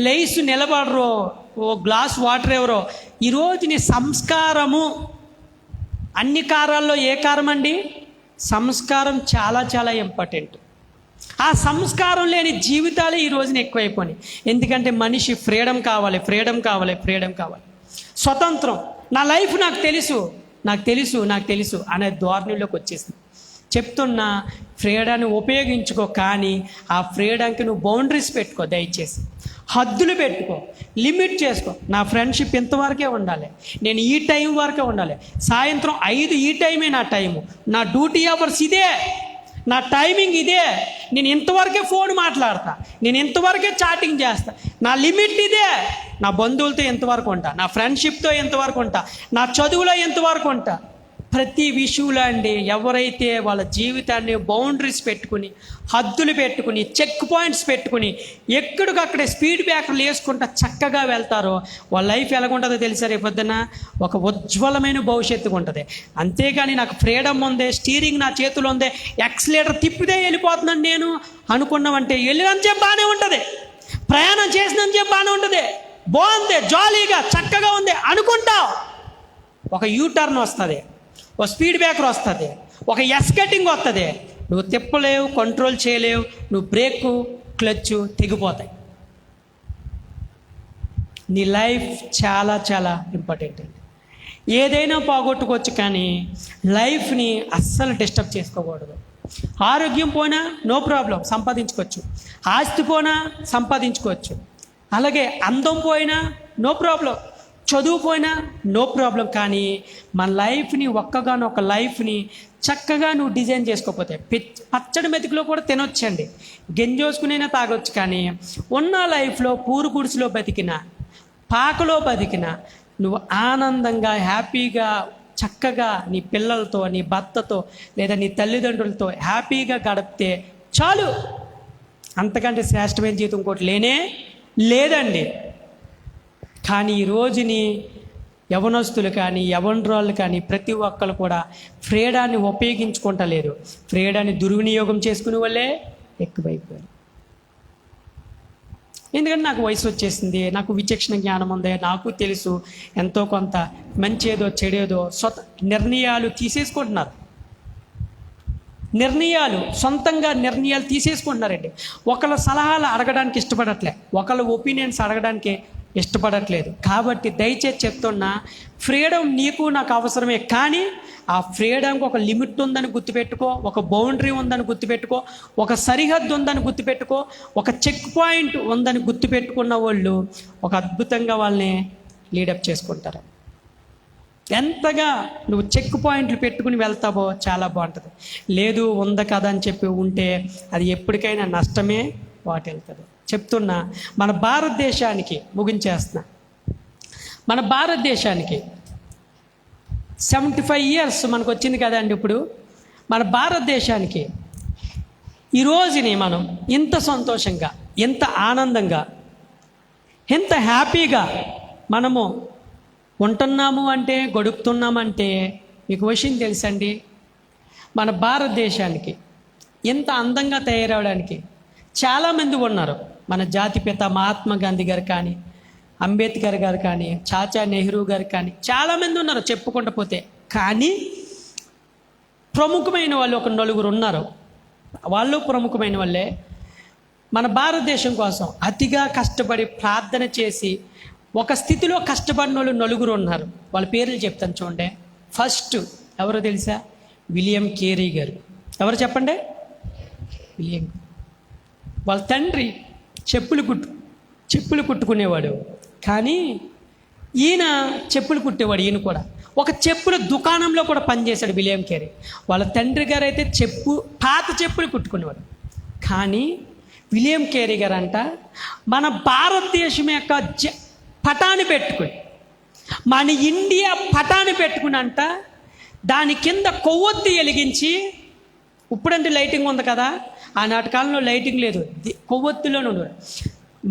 లేసు నిలబడరు, ఓ గ్లాస్ వాటర్ ఎవరో. ఈరోజు నీ సంస్కారము, అన్ని కారాల్లో ఏ కారం అండి? సంస్కారం చాలా చాలా ఇంపార్టెంట్. ఆ సంస్కారం లేని జీవితాలే ఈ రోజున ఎక్కువైపోయినాయి. ఎందుకంటే మనిషి ఫ్రీడమ్ కావాలి, స్వతంత్రం. నా లైఫ్ నాకు తెలుసు అనే ధోరణిలోకి వచ్చేసింది. చెప్తున్నా, ఫ్రీడాన్ని ఉపయోగించుకో, కానీ ఆ ఫ్రీడంకి నువ్వు బౌండరీస్ పెట్టుకో. దయచేసి హద్దులు పెట్టుకో, లిమిట్ చేసుకో. నా ఫ్రెండ్షిప్ ఇంతవరకే ఉండాలి, నేను ఈ టైం వరకే ఉండాలి, సాయంత్రం 5 ఈ టైమే నా టైము, నా డ్యూటీ అవర్స్ ఇదే, నా టైమింగ్ ఇదే, నేను ఇంతవరకే ఫోన్ మాట్లాడతా, నేను ఇంతవరకే చాటింగ్ చేస్తా, నా లిమిట్ ఇదే. నా బంధువులతో ఎంతవరకు ఉంటా, నా ఫ్రెండ్షిప్తో ఎంతవరకు ఉంటా, నా చదువులో ఎంతవరకు ఉంటా. ప్రతి విషయంలో అండి, ఎవరైతే వాళ్ళ జీవితాన్ని బౌండరీస్ పెట్టుకుని, హద్దులు పెట్టుకుని, చెక్ పాయింట్స్ పెట్టుకుని, ఎక్కడికక్కడే స్పీడ్ బ్రేకర్లు వేసుకుంటా చక్కగా వెళ్తారో, వాళ్ళ లైఫ్ ఎలాగుంటుందో తెలుసా? రేపొద్దున ఒక ఉజ్వలమైన భవిష్యత్తు ఉంటుంది. అంతేగాని నాకు ఫ్రీడమ్ ఉంది, స్టీరింగ్ నా చేతిలో ఉంది, యాక్సిలేటర్ తిప్పితే వెళ్ళిపోతున్నాను నేను అనుకున్నామంటే, వెళ్ళినంత చెప్పి బాగానే ఉంటుంది, ప్రయాణం చేసినంత చెప్పి బాగానే ఉంటుంది, బాగుంది, జాలీగా చక్కగా ఉంది అనుకుంటావు. ఒక యూటర్న్ వస్తుంది, ఒక స్పీడ్ బ్రేకర్ వస్తుంది, ఒక ఎస్కటింగ్ వస్తుంది, నువ్వు తిప్పలేవు, కంట్రోల్ చేయలేవు, నువ్వు బ్రేకు క్లచ్ తెగిపోతాయి. నీ లైఫ్ చాలా చాలా ఇంపార్టెంట్ అండి. ఏదైనా పోగొట్టుకోవచ్చు, కానీ లైఫ్ని అస్సలు డిస్టర్బ్ చేసుకోకూడదు. ఆరోగ్యం పోయినా నో ప్రాబ్లం, సంపాదించుకోవచ్చు. ఆస్తి పోయినా సంపాదించుకోవచ్చు. అలాగే అందం పోయినా నో ప్రాబ్లం, చదువు పోయినా నో ప్రాబ్లం. కానీ మన లైఫ్ని, ఒక్కగానొక్క లైఫ్ని చక్కగా నువ్వు డిజైన్ చేసుకోకపోతే, పచ్చడి మెతుకులో కూడా తినొచ్చండి, గెంజోసుకునైనా తాగొచ్చు, కానీ ఉన్న లైఫ్లో పూరు గుడిసెలో బతికిన, పాకలో బతికిన, నువ్వు ఆనందంగా హ్యాపీగా చక్కగా నీ పిల్లలతో, నీ భర్తతో, లేదా నీ తల్లిదండ్రులతో హ్యాపీగా గడిపితే చాలు. అంతకంటే శ్రేష్టమైన జీవితం ఇంకోటి లేనే లేదండి. కానీ ఈ రోజుని యవనస్తులు కానీ, యవనరాళ్ళు కానీ, ప్రతి ఒక్కరు కూడా ఫ్రీడాన్ని ఉపయోగించుకుంటలేదు, ఫ్రీడాన్ని దుర్వినియోగం చేసుకునే వాళ్ళే ఎక్కువైపోయారు. ఎందుకంటే నాకు వయసు వచ్చేసింది, నాకు విచక్షణ జ్ఞానం ఉంది, నాకు తెలుసు ఎంతో కొంత మంచేదో చెడేదో, నిర్ణయాలు తీసేసుకుంటున్నారు. సొంతంగా నిర్ణయాలు తీసేసుకుంటున్నారండి. ఒకళ్ళ సలహాలు అడగడానికి ఇష్టపడట్లే, ఒకళ్ళ ఒపీనియన్స్ అడగడానికి ఇష్టపడట్లేదు. కాబట్టి దయచేసి చెప్తున్నా, ఫ్రీడమ్ నీకు నాకు అవసరమే, కానీ ఆ ఫ్రీడమ్కి ఒక లిమిట్ ఉందని గుర్తుపెట్టుకో, ఒక బౌండరీ ఉందని గుర్తుపెట్టుకో, ఒక సరిహద్దు ఉందని గుర్తుపెట్టుకో, ఒక చెక్ పాయింట్ ఉందని గుర్తుపెట్టుకున్న వాళ్ళు ఒక అద్భుతంగా వాళ్ళని లీడప్ చేసుకుంటారు. ఎంతగా నువ్వు చెక్ పాయింట్లు పెట్టుకుని వెళ్తావో చాలా బాగుంటుంది. లేదు ఉంది కదా అని చెప్పి ఉంటే అది ఎప్పటికైనా నష్టమే వాటిల్తుంది. చెప్తున్నా, మన భారతదేశానికి ముగించేస్తున్నా, మన భారతదేశానికి 75 years మనకు వచ్చింది కదండి. ఇప్పుడు మన భారతదేశానికి ఈ రోజుని మనం ఇంత సంతోషంగా, ఎంత ఆనందంగా, ఎంత హ్యాపీగా మనము ఉంటున్నాము అంటే, గడుపుతున్నామంటే, మీకు విషయం తెలుసండి, మన భారతదేశానికి ఎంత అందంగా తయారవడానికి చాలామంది ఉన్నారు. మన జాతిపిత మహాత్మా గాంధీ గారు కానీ, అంబేద్కర్ గారు కానీ, చాచా నెహ్రూ గారు కానీ, చాలామంది ఉన్నారు చెప్పుకుంటూ పోతే. కానీ ప్రముఖమైన వాళ్ళు ఒక 4 ఉన్నారు. వాళ్ళు ప్రముఖమైన వాళ్ళే. మన భారతదేశం కోసం అతిగా కష్టపడి ప్రార్థన చేసి ఒక స్థితిలో కష్టపడిన వాళ్ళు 4 ఉన్నారు. వాళ్ళ పేర్లు చెప్తాను చూడండి. ఫస్ట్ ఎవరో తెలుసా? విలియం కేరీ గారు. ఎవరు చెప్పండి? విలియం. వాళ్ళ తండ్రి చెప్పులు కుట్టుకునేవాడు, కానీ ఈయన చెప్పులు కుట్టేవాడు. ఈయన కూడా ఒక చెప్పుల దుకాణంలో కూడా పనిచేశాడు విలియం కేరీ. వాళ్ళ తండ్రి గారు అయితే పాత చెప్పులు కుట్టుకునేవాడు. కానీ విలియం కేరీ గారు అంట మన భారతదేశం యొక్క పటాన్ని పెట్టుకుని, మన ఇండియా పటాన్ని పెట్టుకుని అంట దాని కింద కొవ్వొత్తి వెలిగించి, ఇప్పుడంటే లైటింగ్ ఉంది కదా, ఆనాటి కాలంలో లైటింగ్ లేదు, కొవ్వొత్తిలోనే ఉండదు.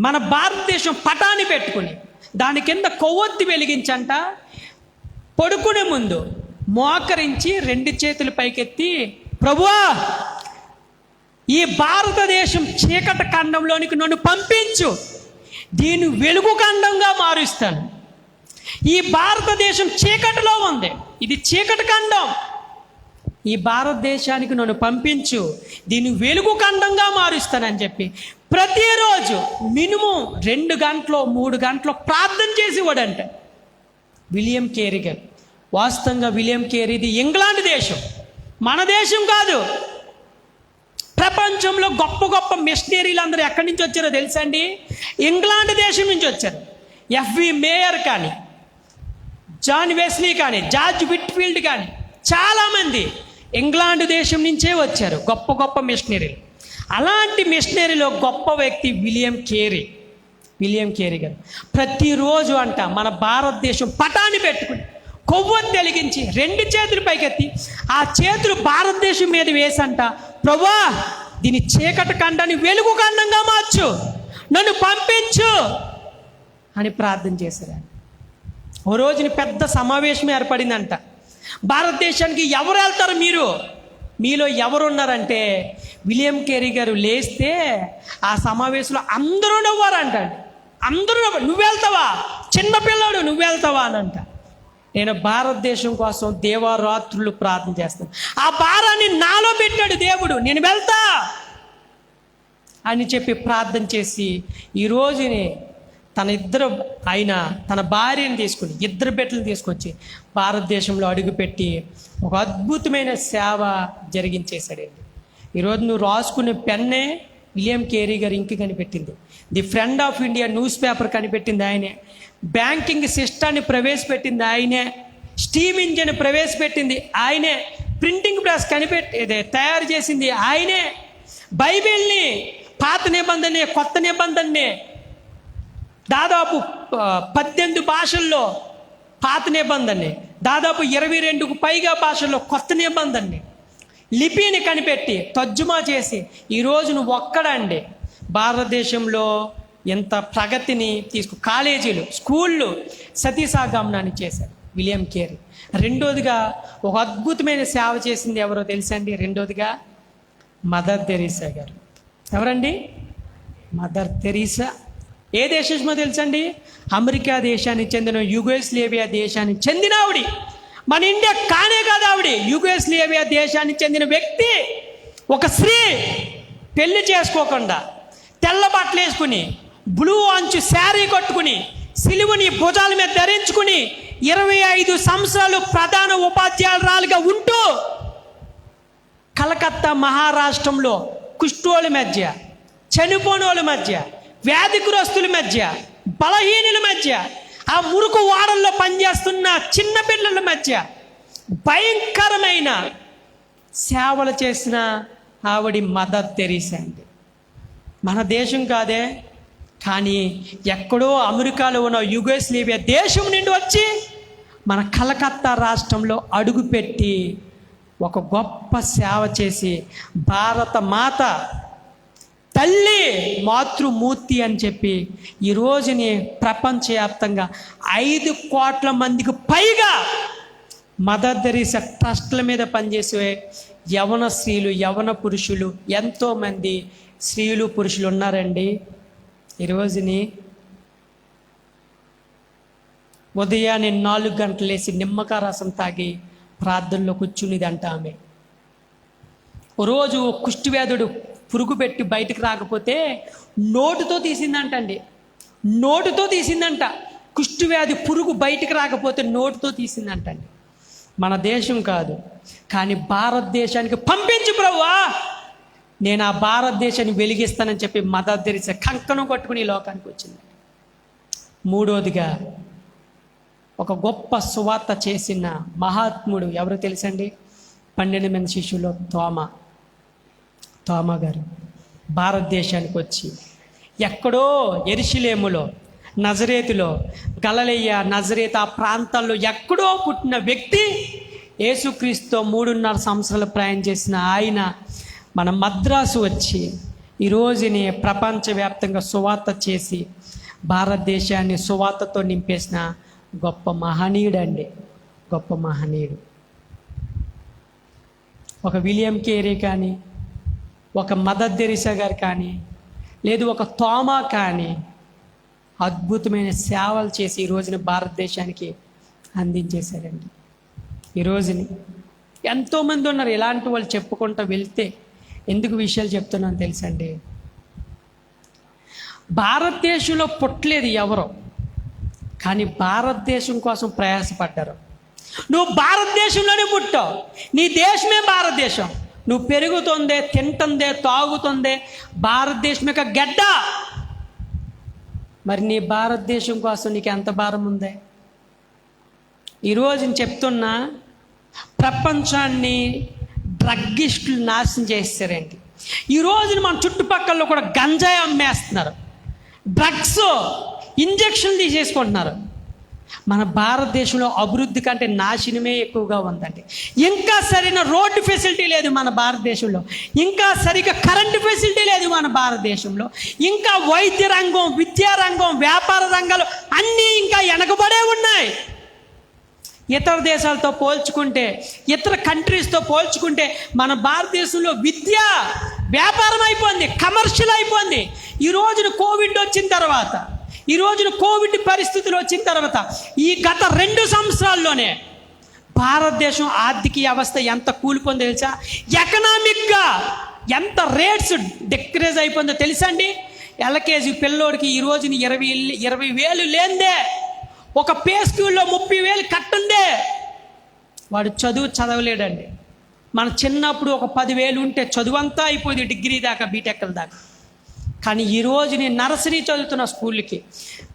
మన భారతదేశం పటాన్ని పెట్టుకుని దాని కింద కొవ్వొత్తి వెలిగించంట పడుకునే ముందు మోకరించి 2 చేతులు పైకెత్తి, ప్రభువా ఈ భారతదేశం చీకటి ఖండంలోనికి నన్ను పంపించు, దీన్ని వెలుగు ఖండంగా మారుస్తాను. ఈ భారతదేశం చీకటిలో ఉంది, ఇది చీకటి ఖండం, ఈ భారతదేశానికి నన్ను పంపించు, దీన్ని వెలుగు ఖండంగా మారుస్తానని చెప్పి ప్రతిరోజు మినిమం 2 గంటలు 3 గంటలు ప్రార్థన చేసేవాడంట విలియం కేరీ గారు. వాస్తవంగా విలియం కేరీది ఇంగ్లాండ్ దేశం, మన దేశం కాదు. ప్రపంచంలో గొప్ప గొప్ప మిషనరీలు అందరూ ఎక్కడి నుంచి వచ్చారో తెలుసా అండి? ఇంగ్లాండ్ దేశం నుంచి వచ్చారు. ఎఫ్వి మేయర్ కానీ, జాన్ వెస్లీ కానీ, జార్జ్ విట్ఫీల్డ్ కానీ చాలామంది ఇంగ్లాండ్ దేశం నుంచే వచ్చారు గొప్ప గొప్ప మిషనరీలు. అలాంటి మిషనరీలో గొప్ప వ్యక్తి విలియం కేరీ గారు. ప్రతిరోజు అంట మన భారతదేశం పటాన్ని పెట్టుకుని కొవ్వొత్తి వెలిగించి 2 చేతులు పైకెత్తి ఆ చేతులు భారతదేశం మీద వేసంట, ప్రభువా దీని చీకటి ఖండాన్ని వెలుగు ఖండంగా మార్చు, నన్ను పంపించు అని ప్రార్థన చేశారు. ఓ రోజుని పెద్ద సమావేశం ఏర్పడిందంట. భారతదేశానికి ఎవరు వెళ్తారు, మీలో ఎవరున్నారంటే విలియం కేరీ గారు లేస్తే ఆ సమావేశంలో అందరూ నవ్వారంట. అందరూ నువ్వు వెళ్తావా, చిన్నపిల్లాడు నువ్వు వెళ్తావా అని అంట. నేను భారతదేశం కోసం దేవారాత్రులు ప్రార్థన చేస్తాను, ఆ భారాన్ని నాలో పెట్టాడు దేవుడు, నేను వెళ్తా అని చెప్పి ప్రార్థన చేసి ఈ రోజుని తన భార్యను తీసుకుని 2 బిడ్డలను తీసుకొచ్చి భారతదేశంలో అడుగుపెట్టి ఒక అద్భుతమైన సేవ జరిగించేశాడండి. ఈరోజు నువ్వు రాసుకునే పెన్నే విలియం కేరీ గారు ఇంక కనిపెట్టింది. The friend of India newspaper కనిపెట్టింది ఆయనే. బ్యాంకింగ్ సిస్టాన్ని ప్రవేశపెట్టింది ఆయనే. స్టీమ్ ఇంజిన్ ప్రవేశపెట్టింది ఆయనే. ప్రింటింగ్ ప్రెస్ తయారు చేసింది ఆయనే. బైబిల్ని పాత నిబంధనే కొత్త నిబంధనే దాదాపు 18 భాషల్లో పాత నిబంధనే, దాదాపు 22కు పైగా భాషల్లో కొత్త నిబంధనే లిపిని కనిపెట్టి తర్జుమా చేసి ఈరోజు నువ్వు ఒక్కడండి భారతదేశంలో ఎంత ప్రగతిని కాలేజీలు, స్కూళ్ళు సతీసాగమనాన్ని చేశారు విలియం కేరీ. రెండోదిగా ఒక అద్భుతమైన సేవ చేసింది ఎవరో తెలుసా అండి? రెండోదిగా మదర్ తెరీసా గారు. ఎవరండి? Mother Teresa. ఏ దేశమో తెలుసండి? అమెరికా దేశానికి చెందిన యుగోస్లేవియా దేశానికి చెందిన ఆవిడ. మన ఇండియా కానే కాదు ఆవిడ, యుగోస్లేవియా దేశానికి చెందిన వ్యక్తి. ఒక స్త్రీ పెళ్లి చేసుకోకుండా తెల్ల బట్టలు వేసుకుని బ్లూ అంచు శారీ కట్టుకుని సిలువని భుజాల మీద ధరించుకుని 25 సంవత్సరాలు ప్రధాన ఉపాధ్యాయురాలుగా ఉంటూ కలకత్తా మహారాష్ట్రంలో కుష్ఠోళ్ళ మధ్య, చనిపోనోళ్ళ మధ్య, వ్యాధిగ్రస్తుల మధ్య, బలహీనుల మధ్య, ఆ మురుకు వాడల్లో పనిచేస్తున్న చిన్న పిల్లల మధ్య భయంకరమైన సేవలు చేసిన ఆవిడ మదర్ తెరీసా అండి. మన దేశం కాదే, కానీ ఎక్కడో అమెరికాలో ఉన్న యుగోస్లేవియా దేశం నుండి వచ్చి మన కలకత్తా రాష్ట్రంలో అడుగుపెట్టి ఒక గొప్ప సేవ చేసి భారత మాత తల్లి మాతృమూర్తి అని చెప్పి ఈ రోజుని ప్రపంచవ్యాప్తంగా 5 కోట్ల మందికి పైగా మదర్ తెరీసా ట్రస్ట్ల మీద పనిచేసే యవన స్త్రీలు, యవన పురుషులు, ఎంతోమంది స్త్రీలు పురుషులు ఉన్నారండి. ఈ రోజుని ఉదయాన్నే 4 గంటలు లేసి నిమ్మకాయ రసం తాగి ప్రార్థనలో కూర్చునిదంట ఆమె. రోజు కుష్ఠవ్యాధుడు పురుగు పెట్టి బయటకు రాకపోతే నోటుతో తీసిందంటండి. నోటుతో తీసిందంట. కుష్ఠవ్యాధి పురుగు బయటకు రాకపోతే నోటుతో తీసిందంటండి. మన దేశం కాదు, కానీ భారతదేశానికి పంపించు ప్రభువా, నేను ఆ భారతదేశాన్ని వెలిగిస్తానని చెప్పి మదర్ తెరిసా కంకణం కట్టుకుని ఈ లోకానికి వచ్చింది. మూడోదిగా ఒక గొప్ప సువార్త చేసిన మహాత్ముడు ఎవరు తెలుసండి? 12 మంది శిష్యుల్లో తోమా గారు భారతదేశానికి వచ్చి ఎక్కడో యెరూషలేములో, నజరేతులో, గలిలయ, నజరేత్ ఆ ప్రాంతాల్లో ఎక్కడో పుట్టిన వ్యక్తి యేసుక్రీస్తుతో 3.5 సంవత్సరాలు ప్రయాణం చేసిన ఆయన మన మద్రాసు వచ్చి ఈరోజుని ప్రపంచవ్యాప్తంగా సువార్త చేసి భారతదేశాన్ని సువార్తతో నింపేసిన గొప్ప మహనీయుడు అండి, గొప్ప మహనీయుడు. ఒక విలియం కేరీ కానీ, ఒక మదర్ తెరిసా గారు కానీ, లేదు ఒక తోమా కానీ అద్భుతమైన సేవలు చేసి ఈ రోజున భారతదేశానికి అందించేశారండి. ఈ రోజుని ఎంతోమంది ఉన్నారు ఇలాంటి వాళ్ళు. చెప్పుకుంటూ వెళ్తే ఎందుకు విషయాలు చెప్తున్నాను తెలుసండి? భారతదేశంలో పుట్టలేదు ఎవరో, కానీ భారతదేశం కోసం ప్రయాసపడ్డారు. నువ్వు భారతదేశంలోనే పుట్టావు, నీ దేశమే భారతదేశం. నువ్వు పెరుగుతుందే, తింటుందే, తాగుతుందే భారతదేశం యొక్క గడ్డ. మరి నీ భారతదేశం కోసం నీకు ఎంత భారం ఉందే? ఈరోజు నేను చెప్తున్నా, ప్రపంచాన్ని డ్రగ్గిస్టులు నాశనం చేస్తారండి. ఈరోజు మన చుట్టుపక్కల కూడా గంజాయి అమ్మేస్తున్నారు, డ్రగ్స్ ఇంజక్షన్లు తీసేసుకుంటున్నారు. మన భారతదేశంలో అభివృద్ధి కంటే నాశనమే ఎక్కువగా ఉందండి. ఇంకా సరైన రోడ్డు ఫెసిలిటీ లేదు మన భారతదేశంలో, ఇంకా సరిగ్గా కరెంటు ఫెసిలిటీ లేదు మన భారతదేశంలో, ఇంకా వైద్య రంగం, విద్యా రంగం, వ్యాపార రంగాలు అన్నీ ఇంకా వెనకబడే ఉన్నాయి. ఇతర దేశాలతో పోల్చుకుంటే, ఇతర కంట్రీస్తో పోల్చుకుంటే మన భారతదేశంలో విద్య వ్యాపారం అయిపోయింది, కమర్షియల్ అయిపోయింది. ఈ రోజున కోవిడ్ వచ్చిన తర్వాత, ఈ రోజున కోవిడ్ పరిస్థితులు వచ్చిన తర్వాత, ఈ గత 2 సంవత్సరాల్లోనే భారతదేశం ఆర్థిక వ్యవస్థ ఎంత కూలిపోయిందో తెలుసా? ఎకనామిక్గా ఎంత రేట్స్ డిక్రీజ్ అయిపోయిందో తెలుసా అండి? ఎల్కేజీ పిల్లోడికి ఈ రోజున 20,000 లేందే, ఒక పే స్కూల్లో 30,000 కట్టుందే, వాడు చదవలేడండి. మన చిన్నప్పుడు ఒక 10,000 ఉంటే చదువు అంతా అయిపోయింది, డిగ్రీ దాకా, బీటెక్ల దాకా. కానీ ఈరోజు నేను నర్సరీ చదువుతున్న స్కూల్కి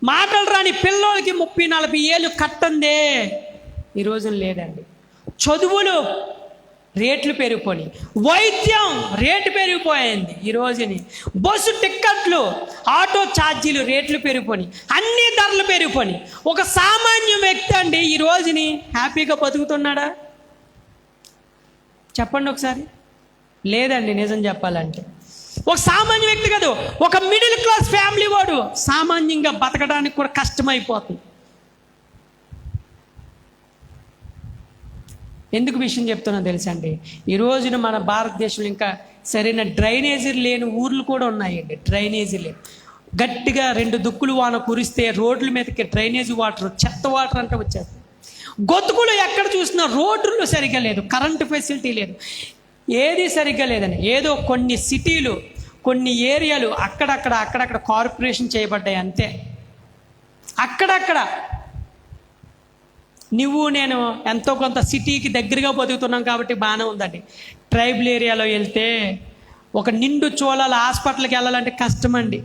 మాటలు రాని పిల్లోళ్ళకి 30,000-40,000 కట్టందే ఈ రోజున లేదండి. చదువులు రేట్లు పెరిగిపోయి, వైద్యం రేటు పెరిగిపోయింది. ఈ రోజుని బస్సు టిక్కెట్లు, ఆటో ఛార్జీలు రేట్లు పెరిగిపోయి, అన్ని ధరలు పెరిగిపోయి, ఒక సామాన్య వ్యక్తి అండి ఈ రోజుని హ్యాపీగా బతుకుతున్నాడా? చెప్పండి ఒకసారి. లేదండి. నిజం చెప్పాలంటే ఒక సామాన్య వ్యక్తి కాదు, ఒక మిడిల్ క్లాస్ ఫ్యామిలీ వాడు సామాన్యంగా బతకడానికి కూడా కష్టమైపోతుంది. ఎందుకు విషయం చెప్తున్నా తెలుసా అండి? ఈ రోజున మన భారతదేశంలో ఇంకా సరైన డ్రైనేజీలు లేని ఊర్లు కూడా ఉన్నాయండి. డ్రైనేజీ లేని, గట్టిగా 2 దుక్కులు వాన కురిస్తే రోడ్ల మీదకి డ్రైనేజీ వాటర్, చెత్త వాటర్ అంటే వచ్చేస్తుంది. గొతుకులు ఎక్కడ చూసినా రోడ్లు సరిగ్గా లేదు, కరెంటు ఫెసిలిటీ లేదు, ఏది సరిగ్గా లేదని. ఏదో కొన్ని సిటీలు, కొన్ని ఏరియాలు అక్కడక్కడ కార్పొరేషన్ చేయబడ్డాయి అంతే. అక్కడక్కడ నువ్వు నేను ఎంతో కొంత సిటీకి దగ్గరగా బతుకుతున్నాం కాబట్టి బాగానే ఉందండి. ట్రైబల్ ఏరియాలో వెళ్తే ఒక నిండు చోళాల హాస్పిటల్కి వెళ్ళాలంటే కష్టమండి.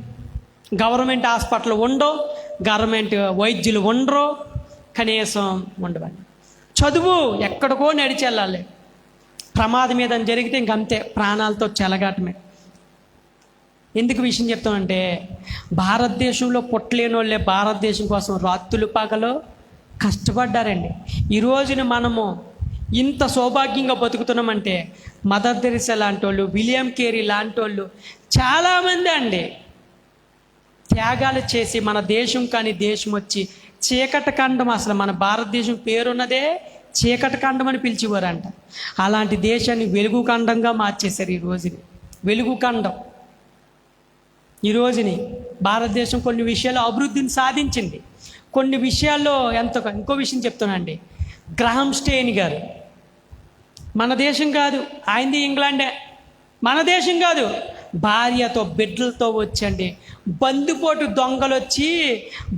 గవర్నమెంట్ హాస్పిటల్ ఉండవు, గవర్నమెంట్ వైద్యులు ఉండరు, కనీసం ఉండవండి. చదువు ఎక్కడికో నడిచి వెళ్ళాలి. ప్రమాదం ఏదైనా జరిగితే ఇంకంతే, ప్రాణాలతో చెలగాటమే. ఎందుకు విషయం చెప్తామంటే, భారతదేశంలో పుట్టలేని వాళ్ళే భారతదేశం కోసం రాత్రులు పగలు కష్టపడ్డారండి. ఈ రోజున మనము ఇంత సౌభాగ్యంగా బతుకుతున్నామంటే మదర్ తెరిసా లాంటి వాళ్ళు, విలియం కేరీ లాంటి వాళ్ళు చాలామంది అండి త్యాగాలు చేసి మన దేశం కానీ దేశం వచ్చి చీకటి ఖండం, అసలు మన భారతదేశం పేరున్నదే చీకటి ఖండం అని పిలిచేవారంట. అలాంటి దేశాన్ని వెలుగు ఖండంగా మార్చేశారు ఈ రోజుని. వెలుగు ఖండం. ఈ రోజుని భారతదేశం కొన్ని విషయాల్లో అభివృద్ధిని సాధించింది, కొన్ని విషయాల్లో ఇంకో విషయం చెప్తానండి. గ్రహం స్టెయిన్ గారు, మన దేశం కాదు, ఆయనది ఇంగ్లాండే, మన దేశం కాదు, భార్యతో బిడ్డలతో వచ్చండి బందిపోటు దొంగలు వచ్చి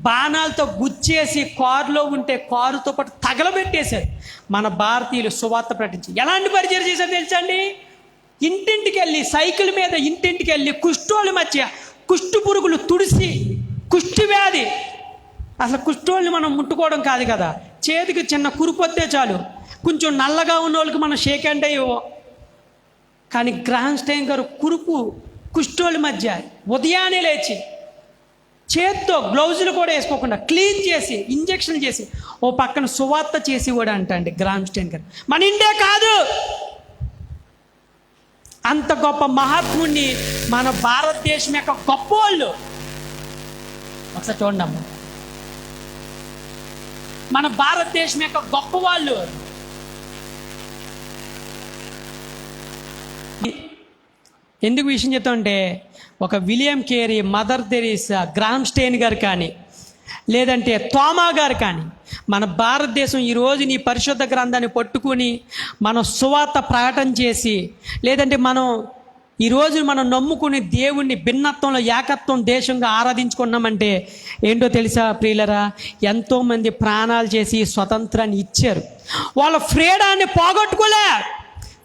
బాణాలతో గుచ్చేసి కారులో ఉంటే కారుతో పాటు తగలబెట్టేశారు. మన భారతీయులు సువార్త ప్రకటించి ఎలాంటి పరిచయం చేశారు తెలుసండి? ఇంటింటికి వెళ్ళి సైకిల్ మీద ఇంటింటికి వెళ్ళి కుష్ఠోళ్ళ మధ్య కుష్టు పురుగులు తుడిసి, కుష్టి వ్యాధి, అసలు కుష్ఠోళ్ళని మనం ముట్టుకోవడం కాదు కదా, చేతికి చిన్న కురుపొత్తే చాలు, కొంచెం నల్లగా ఉన్న వాళ్ళకి మనం షేక్ హ్యాండ్ అయ్యో. కానీ గ్రహాం స్టైన్ గారు కుష్ఠోళ్ళ మధ్య ఉదయాన్నే లేచి చేత్తో గ్లౌజులు కూడా వేసుకోకుండా క్లీన్ చేసి ఇంజక్షన్లు చేసి ఓ పక్కన సువార్త చేసి కూడా అంటండి గ్రహాం స్టైన్ గారు. మన ఇండియా కాదు, అంత గొప్ప మహాత్ముడిని మన భారతదేశం యొక్క గొప్ప వాళ్ళు ఒకసారి చూడండి అమ్మ, మన భారతదేశం యొక్క గొప్ప వాళ్ళు. ఎందుకు విషయం చెప్తామంటే, ఒక William Carey, Mother Teresa, Graham Staines గారు కానీ, లేదంటే తోమా గారు కానీ, మన భారతదేశం ఈరోజు నీ పరిశుద్ధ గ్రంథాన్ని పట్టుకుని మనం సువార్త ప్రకటన చేసి, లేదంటే ఈరోజు మనం నమ్ముకుని దేవుణ్ణి భిన్నత్వంలో ఏకత్వం దేశంగా ఆరాధించుకున్నామంటే ఏంటో తెలుసా ప్రియులరా, ఎంతోమంది ప్రాణాలు చేసి స్వతంత్రాన్ని ఇచ్చారు. వాళ్ళ ఫ్రీడాన్ని పోగొట్టుకోలే,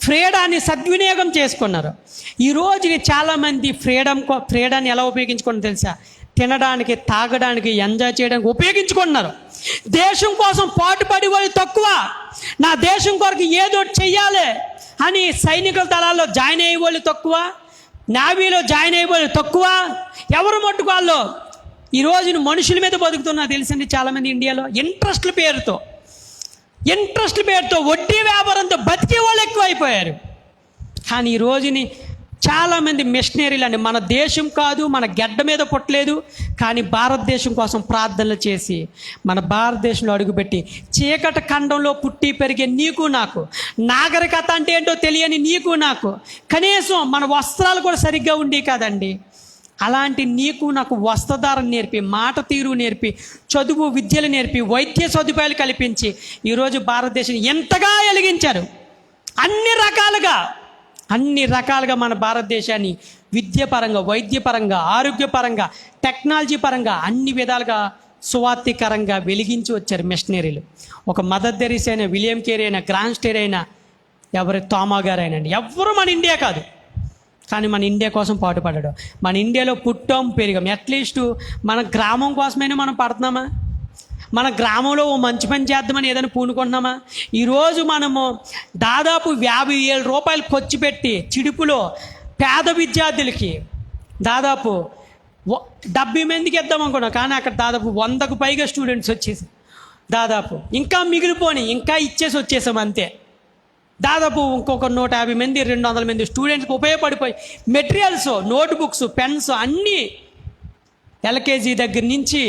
ఫ్రీడాన్ని సద్వినియోగం చేసుకున్నారు. ఈరోజు చాలామంది ఫ్రీడాన్ని ఎలా ఉపయోగించుకున్నారు తెలుసా, తినడానికి, తాగడానికి, ఎంజాయ్ చేయడానికి ఉపయోగించుకుంటున్నారు. దేశం కోసం పాటుపడి వాళ్ళు తక్కువ, నా దేశం కొరకు ఏదో చెయ్యాలి అని సైనికుల దళాల్లో జాయిన్ అయ్యే వాళ్ళు తక్కువ, నేవీలో జాయిన్ అయ్యే వాళ్ళు తక్కువ. ఎవరు మట్టుకోవాలో ఈరోజు మనుషుల మీద బతుకుతున్నా తెలుసండి చాలామంది ఇండియాలో. ఇంట్రెస్ట్ల పేరుతో వడ్డీ వ్యాపారంతో బతికే వాళ్ళు ఎక్కువ అయిపోయారు. కానీ ఈ రోజుని చాలామంది మిషనరీలు అండి, మన దేశం కాదు, మన గడ్డ మీద పుట్టలేదు, కానీ భారతదేశం కోసం ప్రార్థనలు చేసి మన భారతదేశంలో అడుగుపెట్టి చీకటి ఖండంలో పుట్టి పెరిగే నీకు నాకు, నాగరికత అంటే ఏంటో తెలియని నీకు నాకు, కనీసం మన వస్త్రాలు కూడా సరిగ్గా ఉండి కాదండి, అలాంటి నీకు నాకు వస్త్రధారణ నేర్పి, మాట తీరు నేర్పి, చదువు విద్యలు నేర్పి, వైద్య సదుపాయాలు కల్పించి ఈరోజు భారతదేశం ఎంతగా వెలిగించారు. అన్ని రకాలుగా మన భారతదేశాన్ని విద్యపరంగా, వైద్యపరంగా, ఆరోగ్యపరంగా, టెక్నాలజీ పరంగా అన్ని విధాలుగా సువార్తికరంగా వెలిగించి వచ్చారు మిషనరీలు. ఒక మదర్ తెరీసా అయినా, విలియం కేరీ అయినా, గ్రాహం స్టెయిన్ అయినా, ఎవరి తోమా గారు అయినండి, ఎవరు మన ఇండియా కాదు, కానీ మన ఇండియా కోసం పాటుపడ్డాడు. మన ఇండియాలో పుట్టాం, పెరిగాం. అట్లీస్ట్ మన గ్రామం కోసమైనా మనం పడుతున్నామా? మన గ్రామంలో ఓ మంచి పని చేద్దామని ఏదైనా పూనుకుంటున్నామా? ఈరోజు మనము దాదాపు 50,000 రూపాయలు ఖర్చు పెట్టి చిడుపులో పేద విద్యార్థులకి దాదాపు 70 మందికి ఇద్దాం అనుకున్నాం, కానీ అక్కడ దాదాపు 100కు పైగా స్టూడెంట్స్ వచ్చేసి దాదాపు ఇంకా మిగిలిపోయి ఇంకా ఇచ్చేసి వచ్చేసాం అంతే. దాదాపు ఇంకొక 150 మంది, 200 మంది స్టూడెంట్స్కి ఉపయోగపడిపోయి మెటీరియల్స్, నోట్బుక్స్, పెన్స్ అన్నీ ఎల్కేజీ దగ్గర నుంచి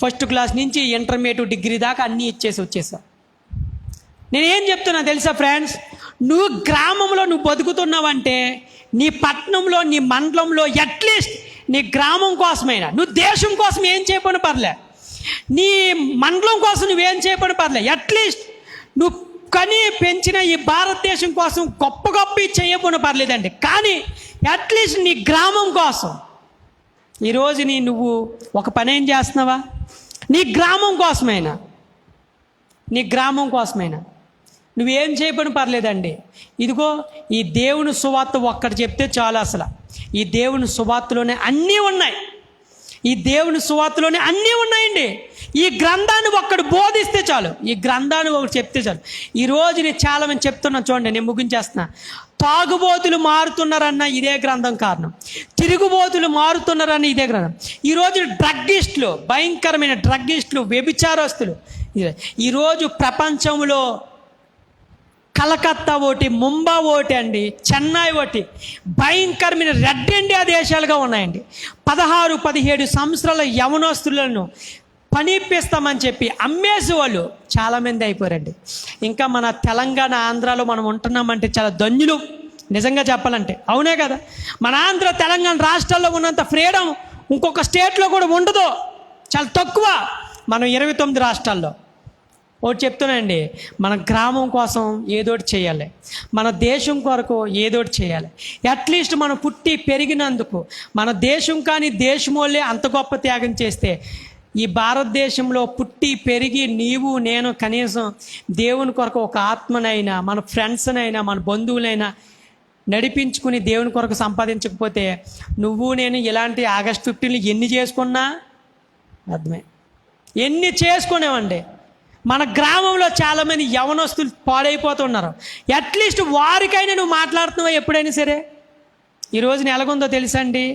ఫస్ట్ క్లాస్ నుంచి ఇంటర్మీడియట్, డిగ్రీ దాకా అన్నీ ఇచ్చేసి వచ్చేసా. నేనేం చెప్తున్నా తెలుసా ఫ్రెండ్స్, నువ్వు గ్రామంలో నువ్వు బతుకుతున్నావంటే, నీ పట్టణంలో, నీ మండలంలో, అట్లీస్ట్ నీ గ్రామం కోసమైనా, నువ్వు దేశం కోసం ఏం చేయకపోయినా పర్లే, నీ మండలం కోసం నువ్వేం చేయకపోయినా పర్లే, అట్లీస్ట్ నువ్వు కని పెంచిన ఈ భారతదేశం కోసం గొప్ప చేయకపోయినా పర్లేదండి, కానీ అట్లీస్ట్ నీ గ్రామం కోసం ఈరోజు నువ్వు ఒక పని ఏం చేస్తున్నావా? నీ గ్రామం కోసమైనా నువ్వేం చేయబడి పర్లేదండి. ఇదిగో ఈ దేవుని సువార్త ఒక్కటి చెప్తే చాలు. అసలు ఈ దేవుని సువార్తలోనే అన్నీ ఉన్నాయండి. ఈ గ్రంథాన్ని ఒక్కడు బోధిస్తే చాలు, ఈ గ్రంథాన్ని ఒకటి చెప్తే చాలు. ఈరోజు నేను చాలామంది చెప్తున్నా చూడండి, నేను ముగించేస్తున్నా. తాగుబోతులు మారుతున్నారన్న ఇదే గ్రంథం కారణం, తిరుగుబోతులు మారుతున్నారన్న ఇదే గ్రంథం. ఈరోజు డ్రగ్గిస్టులు, భయంకరమైన డ్రగ్గిస్టులు, వ్యభిచారస్తులు ఈరోజు ప్రపంచంలో కలకత్తా ఒకటి, ముంబై ఒకటి అండి, చెన్నై ఒకటి భయంకరమైన రెడ్ ఇండియా దేశాలుగా ఉన్నాయండి. 16-17 సంవత్సరాల యవనస్తులను పనిపిస్తామని చెప్పి అమ్మేసి వాళ్ళు చాలామంది అయిపోయారండి. ఇంకా మన తెలంగాణ, ఆంధ్రాలో మనం ఉంటున్నామంటే చాలా ధన్యులు నిజంగా చెప్పాలంటే, అవునే కదా? మన ఆంధ్ర, తెలంగాణ రాష్ట్రాల్లో ఉన్నంత ఫ్రీడమ్ ఇంకొక స్టేట్లో కూడా ఉండదు, చాలా తక్కువ. మనం 29 రాష్ట్రాల్లో. ఒకటి చెప్తున్నానండి, మన గ్రామం కోసం ఏదోటి చేయాలి, మన దేశం కొరకు ఏదోటి చేయాలి. అట్లీస్ట్ మనం పుట్టి పెరిగినందుకు మన దేశం కానీ దేశమోళ్ళే అంత గొప్ప త్యాగం చేస్తే, ఈ భారతదేశంలో పుట్టి పెరిగి నీవు నేను కనీసం దేవుని కొరకు ఒక ఆత్మనైనా, మన ఫ్రెండ్స్నైనా, మన బంధువులైనా నడిపించుకుని దేవుని కొరకు సంపాదించకపోతే నువ్వు నేను ఇలాంటి ఆగస్ట్ 15 ఎన్ని చేసుకున్నా అర్థమే, ఎన్ని చేసుకునేవండి. మన గ్రామంలో చాలామంది యవనస్తులు పాడైపోతున్నారు. అట్లీస్ట్ వారికైనా నువ్వు మాట్లాడుతున్నావా ఎప్పుడైనా సరే? ఈరోజు ఎలాగుందో తెలుసా అండి,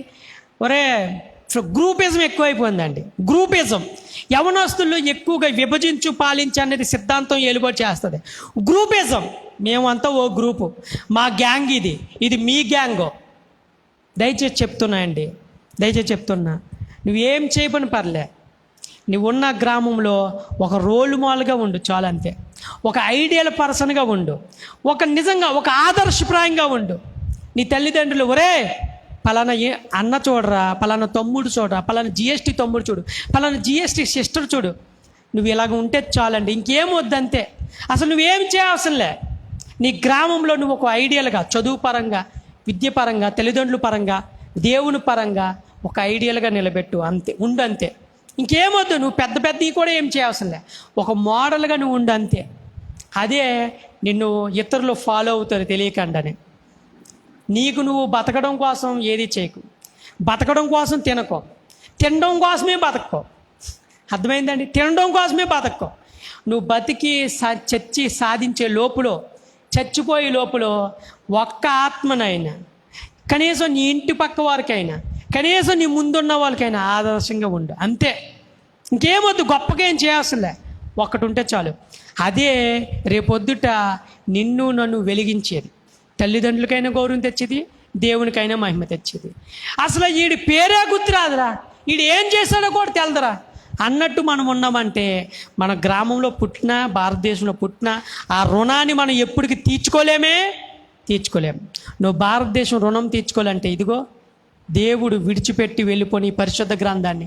ఒరే గ్రూపిజం ఎక్కువైపోయిందండి. గ్రూపిజం యవనస్తులు ఎక్కువగా విభజించు పాలించు అనేది సిద్ధాంతం ఏలుబడి చేస్తుంది. గ్రూపిజం, మేమంతా ఓ గ్రూపు, మా గ్యాంగ్ ఇది మీ గ్యాంగో. దయచేసి చెప్తున్నా, నువ్వేం చేయబని పర్లే, నువ్వు ఉన్న గ్రామంలో ఒక రోల్ మోడల్గా ఉండు చాలు, అంతే. ఒక ఐడియల్ పర్సన్గా ఉండు, నిజంగా ఒక ఆదర్శప్రాయంగా ఉండు. నీ తల్లిదండ్రులు, ఒరే పలానా అన్న చూడరా, పలానా తమ్ముడు చూడరా, పలానా జిఎస్టీ తమ్ముడు చూడు, పలానా జిఎస్టీ సిస్టర్ చూడు, నువ్వు ఇలాగ ఉంటే చాలండి, ఇంకేం వద్దంతే. అసలు నువ్వేం చేయవసరంలే. నీ గ్రామంలో నువ్వు ఒక ఐడియల్గా, చదువు పరంగా, విద్య పరంగా, తల్లిదండ్రుల పరంగా, దేవుని పరంగా ఒక ఐడియల్గా నిలబెట్టు, అంతే, ఉండు అంతే. ఇంకేమొద్దు, నువ్వు పెద్దవి కూడా ఏం చేయవసరంలే, ఒక మోడల్గా నువ్వు ఉండు అంతే. అదే నిన్ను ఇతరులు ఫాలో అవుతారు తెలియకుండానే. నీకు నువ్వు బతకడం కోసం ఏది చేయకు, బతకడం కోసం తినకో, తినడం కోసమే బతకో. అర్థమైందండి? తినడం కోసమే బతకో. నువ్వు బతికి చచ్చి సాధించే లోపల, చచ్చిపోయే లోపల ఒక్క ఆత్మనైనా, కనీసం నీ ఇంటి పక్క వారికైనా, కనీసం నీ ముందున్న వాళ్ళకైనా ఆదర్శంగా ఉండు, అంతే. ఇంకేమొద్దు, గొప్పగా ఏం చేయాల్సిందే, ఒక్కటి ఉంటే చాలు. అదే రేపొద్దుట నిన్ను నన్ను వెలిగించేది, తల్లిదండ్రులకైనా గౌరవం తెచ్చేది, దేవునికైనా మహిమ తెచ్చేది. అసలు వీడి పేరే గుర్తురాదురా, వీడు ఏం చేశాడో కూడా తెలదరా అన్నట్టు మనం ఉన్నామంటే, మన గ్రామంలో పుట్టినా, భారతదేశంలో పుట్టినా ఆ రుణాన్ని మనం ఎప్పటికీ తీర్చుకోలేము. నువ్వు భారతదేశం రుణం తీర్చుకోవాలంటే ఇదిగో దేవుడు విడిచిపెట్టి వెళ్ళిపోని పరిశుద్ధ గ్రంథాన్ని,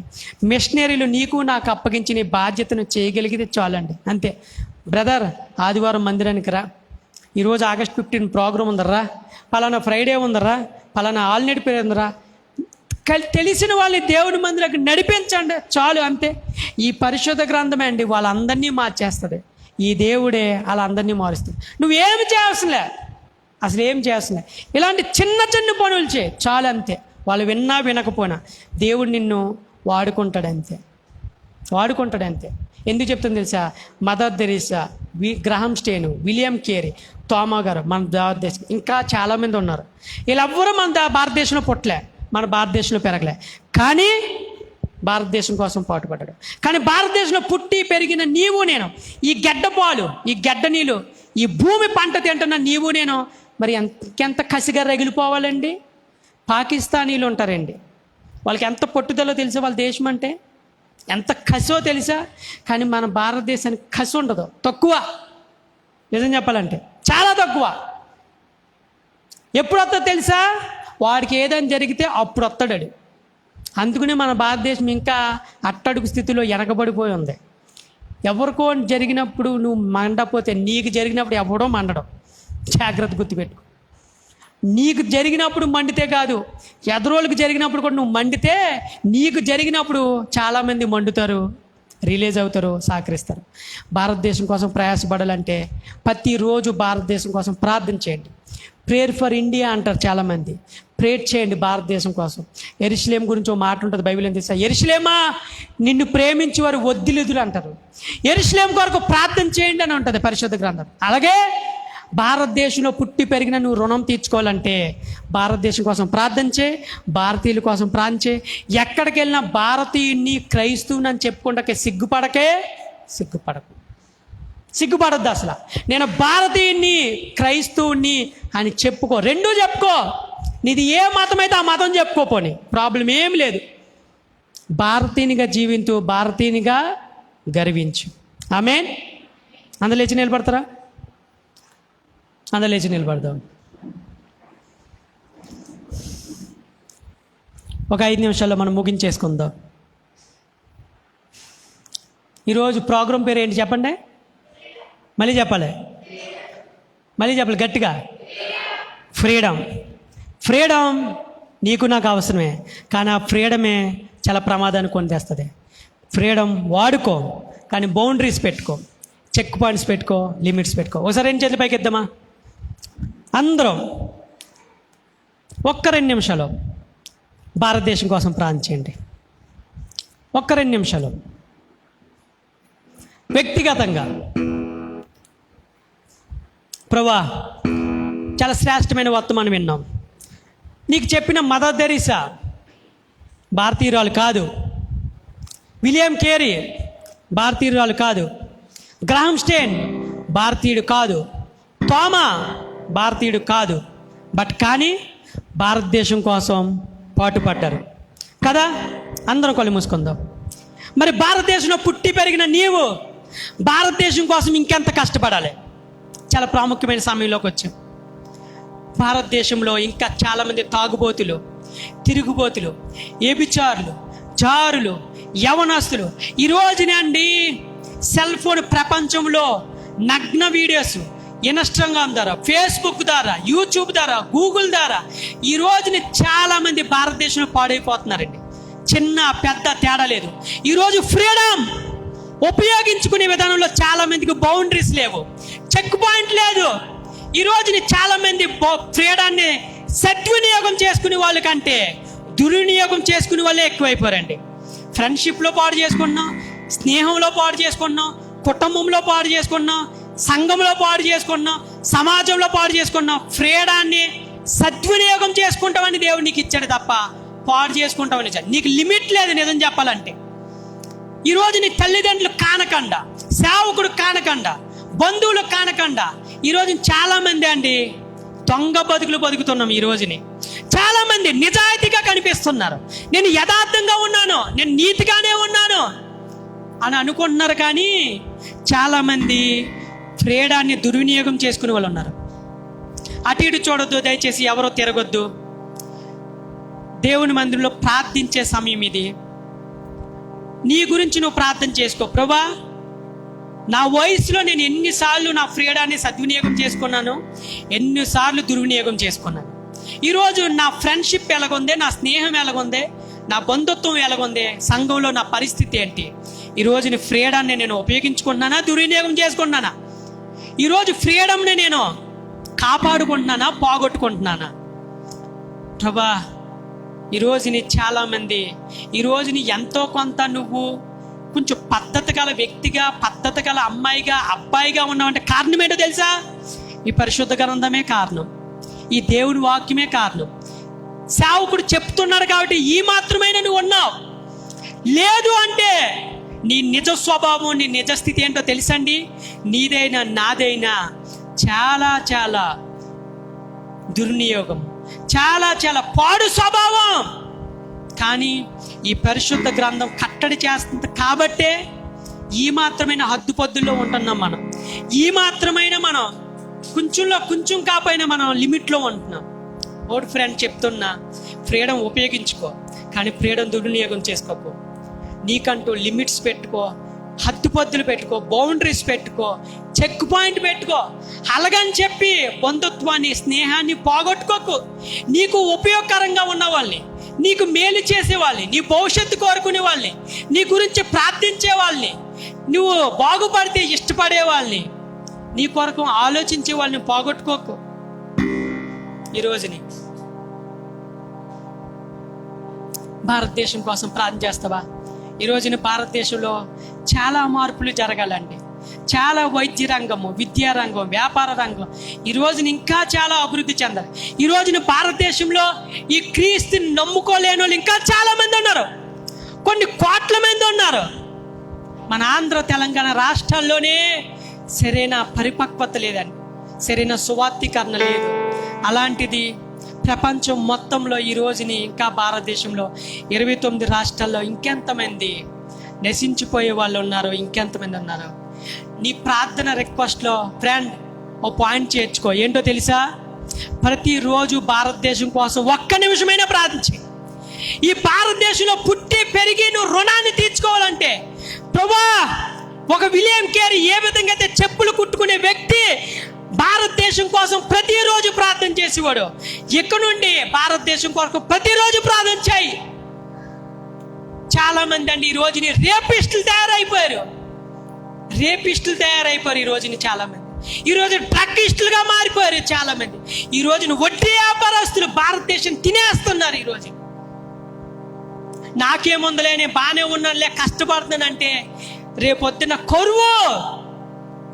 మిషనరీలు నీకు నాకు అప్పగించిన బాధ్యతను చేయగలిగితే చాలండి, అంతే. బ్రదర్, ఆదివారం మందిరానికి రా, ఈరోజు ఆగస్ట్ 15 ప్రోగ్రాం ఉందర్రా, పలానా ఫ్రైడే ఉందర్రా, పలానా ఆల్నెట్ పేరు ఉందరా, తెలిసిన వాళ్ళని దేవుని మందిరానికి నడిపించండి చాలు, అంతే. ఈ పరిశుద్ధ గ్రంథమే అండి వాళ్ళందరినీ మార్చేస్తుంది. ఈ దేవుడే అలా అందరినీ మారుస్తుంది. నువ్వేమి చేయాల్సిందే, అసలు ఏం చేయాల్సిందే, ఇలాంటి చిన్న చిన్న పనులు చేయి చాలు, అంతే. వాళ్ళు విన్నా వినకపోయినా దేవుడు నిన్ను వాడుకుంటాడంతే. ఎందుకు చెప్తుంది తెలుసా? మదర్ తెరీసా, గ్రహం స్టేను, విలియం కేరీ, తోమా గారు, మన భారతదేశం, ఇంకా చాలామంది ఉన్నారు. వీళ్ళెవ్వరూ మన భారతదేశంలో పుట్టలే, మన భారతదేశంలో పెరగలే, కానీ భారతదేశం కోసం పాటుపడ్డాడు. కానీ భారతదేశంలో పుట్టి పెరిగిన నీవు నేను, ఈ గడ్డ పాలు, ఈ గడ్డ నీళ్ళు, ఈ భూమి పంట తింటున్న నీవు నేను మరి ఎంత కసిగా రగిలిపోవాలండి. పాకిస్తానీలు ఉంటారండి, వాళ్ళకి ఎంత పట్టుదలో తెలుసా, వాళ్ళ దేశం అంటే ఎంత కసో తెలుసా. కానీ మన భారతదేశానికి కసి ఉండదు, తక్కువ. నిజం చెప్పాలంటే చాలా తక్కువ. ఎప్పుడు వస్తుందో తెలుసా? వాడికి ఏదైనా జరిగితే అప్పుడు వస్తాడు. అందుకనే మన భారతదేశం ఇంకా అట్టడుగు స్థితిలో వెనకబడిపోయి ఉంది. ఎవరికో జరిగినప్పుడు నువ్వు మండపోతే నీకు జరిగినప్పుడు ఎవడో మండడం, జాగ్రత్త గుర్తుపెట్టు. నీకు జరిగినప్పుడు మండితే కాదు, ఎదరోళ్ళకి జరిగినప్పుడు కూడా నువ్వు మండితే, నీకు జరిగినప్పుడు చాలామంది మండుతారు, రిలీజ్ అవుతారు, సహకరిస్తారు. భారతదేశం కోసం ప్రయాసపడాలంటే ప్రతిరోజు భారతదేశం కోసం ప్రార్థన చేయండి. ప్రేయర్ ఫర్ ఇండియా అంటారు చాలామంది, ప్రేయర్ చేయండి భారతదేశం కోసం. యెరూషలేం గురించి ఒక మాట ఉంటుంది బైబిల్, ఏం తెలుసా? యెరూషలేమా నిన్ను ప్రేమించి వారు వద్దులెదురు అంటారు. యెరూషలేం కొరకు ప్రార్థన చేయండి అని ఉంటుంది పరిశుద్ధ గ్రంథం. అలాగే భారతదేశంలో పుట్టి పెరిగిన నువ్వు రుణం తీర్చుకోవాలంటే భారతదేశం కోసం ప్రార్థన చేయి, భారతీయుల కోసం ప్రార్థన చేయి. ఎక్కడికి వెళ్ళినా భారతీయుడిని, క్రైస్తవుని అని చెప్పుకుంటే సిగ్గుపడద్దు అసలు. నేను భారతీయుడిని, క్రైస్తవుని అని చెప్పుకో, రెండూ చెప్పుకో. నీది ఏ మతం అయితే ఆ మతం చెప్పుకోపోని, ప్రాబ్లం ఏం లేదు. భారతీయునిగా జీవించు, భారతీయునిగా గర్వించు. ఆమేన్. అందరూ లేచి నిలబడతారా? అందరూ లేచి నిలబడదాం. ఒక 5 నిమిషాల్లో మనం ముగించేసుకుందాం. ఈరోజు ప్రోగ్రాం పేరు ఏంటి చెప్పండి? మళ్ళీ చెప్పాలి గట్టిగా. ఫ్రీడమ్ నీకు నాకు అవసరమే, కానీ ఆ ఫ్రీడమే చాలా ప్రమాదాన్ని కొని తెస్తుంది. ఫ్రీడమ్ వాడుకో, కానీ బౌండరీస్ పెట్టుకో, చెక్ పాయింట్స్ పెట్టుకో, లిమిట్స్ పెట్టుకో. ఒకసారి 2 చేతుల పైకి ఎద్దామా అందరం? ఒక్క 2 నిమిషాలు భారతదేశం కోసం ప్రార్థన చేయండి. ఒక్క 2 నిమిషాలు వ్యక్తిగతంగా. ప్రభువా, చాలా శ్రేష్టమైన వర్తమానం విన్నాం. నీకు చెప్పిన మదర్ తెరీసా భారతీయురాలు కాదు, విలియం కేరీ భారతీయురాలు కాదు, గ్రాహం స్టేన్ భారతీయుడు కాదు, తోమా భారతీయుడు కాదు, కానీ భారతదేశం కోసం పాటుపడ్డారు కదా. అందరం కళ్ళు మూసుకుందాం. మరి భారతదేశంలో పుట్టి పెరిగిన నీవు భారతదేశం కోసం ఇంకెంత కష్టపడాలి? చాలా ప్రాముఖ్యమైన సమయంలోకి వచ్చాం. భారతదేశంలో ఇంకా చాలామంది తాగుబోతులు, తిరుగుబోతులు, ఏబిచారులు, జారులు, యవనస్తులు ఈ రోజునండి సెల్ ఫోన్ ప్రపంచంలో నగ్న వీడియోస్ ఇన్స్టాగ్రామ్ ద్వారా, ఫేస్బుక్ ద్వారా, యూట్యూబ్ ద్వారా, గూగుల్ ద్వారా ఈ రోజుని చాలామంది భారతదేశంలో పాడైపోతున్నారండి. చిన్న పెద్ద తేడా లేదు. ఈరోజు ఫ్రీడమ్ ఉపయోగించుకునే విధానంలో చాలామందికి బౌండరీస్ లేవు, చెక్ పాయింట్ లేదు. ఈ రోజుని చాలామంది ఫ్రీడాన్ని సద్వినియోగం చేసుకునే వాళ్ళ కంటే దుర్వినియోగం చేసుకునే వాళ్ళే ఎక్కువైపోయారండి. ఫ్రెండ్షిప్లో పాడు చేసుకున్నాం, స్నేహంలో పాడు చేసుకున్నాం, కుటుంబంలో పాడు చేసుకున్నాం, సంఘంలో పాడు చేసుకున్నాం, సమాజంలో పాడు చేసుకున్నాం. ఫ్రీడాన్ని సద్వినియోగం చేసుకుంటామని దేవుడు నీకు ఇచ్చాడు తప్ప పాడు చేసుకుంటామని ఇచ్చాడు. నీకు లిమిట్ లేదు. నిజం చెప్పాలంటే ఈరోజు నీ తల్లిదండ్రులు కానకుండా, సేవకుడు కానకుండా, బంధువులు కానకుండా ఈరోజు చాలామంది అండి దొంగ బతుకులు బతుకుతున్నాం. ఈ రోజుని చాలామంది నిజాయితీగా కనిపిస్తున్నారు, నేను యథార్థంగా ఉన్నాను, నేను నీతిగానే ఉన్నాను అని అనుకుంటున్నారు. కానీ చాలామంది ఫ్రీడాన్ని దుర్వినియోగం చేసుకునే వాళ్ళు ఉన్నారు. అటు ఇటు చూడొద్దు దయచేసి, ఎవరో తిరగొద్దు. దేవుని మందిరంలో ప్రార్థించే సమయం ఇది. నీ గురించి నువ్వు ప్రార్థన చేసుకో. ప్రభువా, నా వయసులో నేను ఎన్నిసార్లు నా ఫ్రీడాన్ని సద్వినియోగం చేసుకున్నాను, ఎన్నిసార్లు దుర్వినియోగం చేసుకున్నాను. ఈరోజు నా ఫ్రెండ్షిప్ ఎలాగుంది, నా స్నేహం ఎలాగుంది, నా బంధుత్వం ఎలాగుంది, సంఘంలో నా పరిస్థితి ఏంటి? ఈరోజు నీ ఫ్రీడాన్ని నేను ఉపయోగించుకుంటున్నానా, దుర్వినియోగం చేసుకుంటున్నానా? ఈరోజు ఫ్రీడమ్ని నేను కాపాడుకుంటున్నానా, పోగొట్టుకుంటున్నానా? ప్రభా, ఈరోజుని చాలామంది ఈరోజుని ఎంతో కొంత నువ్వు కొంచెం పద్ధతి గల వ్యక్తిగా, పద్ధతి గల అమ్మాయిగా, అబ్బాయిగా ఉన్నావంటే కారణం ఏంటో తెలుసా? ఈ పరిశుద్ధ గ్రంథమే కారణం, ఈ దేవుని వాక్యమే కారణం. సేవకుడు చెప్తున్నాడు కాబట్టి ఈ మాత్రమైనా నువ్వు ఉన్నావు. లేదు అంటే నీ నిజ స్వభావం, నీ నిజ స్థితి ఏంటో తెలుసండి. నీదైనా నాదైనా చాలా చాలా దుర్వినియోగం, చాలా చాలా పాడు స్వభావం. కానీ ఈ పరిశుద్ధ గ్రంథం కట్టడి చేస్తుంది కాబట్టే ఈ మాత్రమైన హద్దుపద్దుల్లో ఉంటున్నాం మనం. ఈ మాత్రమైన మనం కొంచెంలో కొంచెం కాపోయినా మనం లిమిట్లో ఉంటున్నాం. ఓడి ఫ్రెండ్ చెప్తున్నా, ఫ్రీడమ్ ఉపయోగించుకో, కానీ ఫ్రీడమ్ దుర్వినియోగం చేసుకోకు. నీకంటూ లిమిట్స్ పెట్టుకో, హద్దుపద్దులు పెట్టుకో, బౌండరీస్ పెట్టుకో, చెక్ పాయింట్ పెట్టుకో. అలాగని చెప్పి బంధుత్వాన్ని, స్నేహాన్ని పోగొట్టుకోకు. నీకు ఉపయోగకరంగా ఉన్న వాళ్ళని, నీకు మేలు చేసే వాళ్ళని, నీ భవిష్యత్తు కోరుకునే వాళ్ళని, నీ గురించి ప్రార్థించే వాళ్ళని, నువ్వు బాగుపడితే ఇష్టపడే వాళ్ళని, నీ కొరకు ఆలోచించే వాళ్ళని పోగొట్టుకోకు. ఈరోజుని భారతదేశం కోసం ప్రార్థన చేస్తావా? ఈరోజున భారతదేశంలో చాలా మార్పులు జరగాలండి. చాలా వైద్య రంగము, విద్యా రంగం, వ్యాపార రంగం ఈరోజున ఇంకా చాలా అభివృద్ధి చెందాలి. ఈరోజున భారతదేశంలో ఈ క్రీస్తుని నమ్ముకోలేని వాళ్ళు ఇంకా చాలా మంది ఉన్నారు, కొన్ని కోట్ల మంది ఉన్నారు. మన ఆంధ్ర తెలంగాణ రాష్ట్రాల్లోనే సరైన పరిపక్వత లేదండి, సరైన సువార్థీకరణ లేదు. అలాంటిది ప్రపంచం మొత్తంలో ఈ రోజుని ఇంకా భారతదేశంలో 29 రాష్ట్రాల్లో ఇంకెంతమంది నశించిపోయే వాళ్ళు ఉన్నారు, ఇంకెంతమంది ఉన్నారు. నీ ప్రార్థన రిక్వెస్ట్లో ఫ్రెండ్ ఓ పాయింట్ చేర్చుకో. ఏంటో తెలుసా? ప్రతిరోజు భారతదేశం కోసం ఒక్క నిమిషమైనా ప్రార్థించి, ఈ భారతదేశంలో పుట్టి పెరిగి నువ్వు రుణాన్ని తీర్చుకోవాలంటే, ప్రభువా, ఒక విలియం కేరీ ఏ విధంగా అయితే చెప్పులు కుట్టుకునే వ్యక్తి భారతదేశం కోసం ప్రతిరోజు ప్రార్థన చేసేవాడు, ఇక్కడ నుండి భారతదేశం కొరకు ప్రతిరోజు ప్రార్థన చేయి. చాలా మంది అండి ఈ రోజుని రేపిస్టులు తయారైపోయారు ఈ రోజుని చాలా మంది. ఈరోజు డ్రగ్గిస్టులుగా మారిపోయారు చాలామంది. ఈ రోజున వడ్డీ వ్యాపారస్తులు భారతదేశం తినేస్తున్నారు. ఈరోజు నాకేముందలే, నేను బాగానే ఉన్నానులే, కష్టపడుతున్నానంటే రేపొద్దున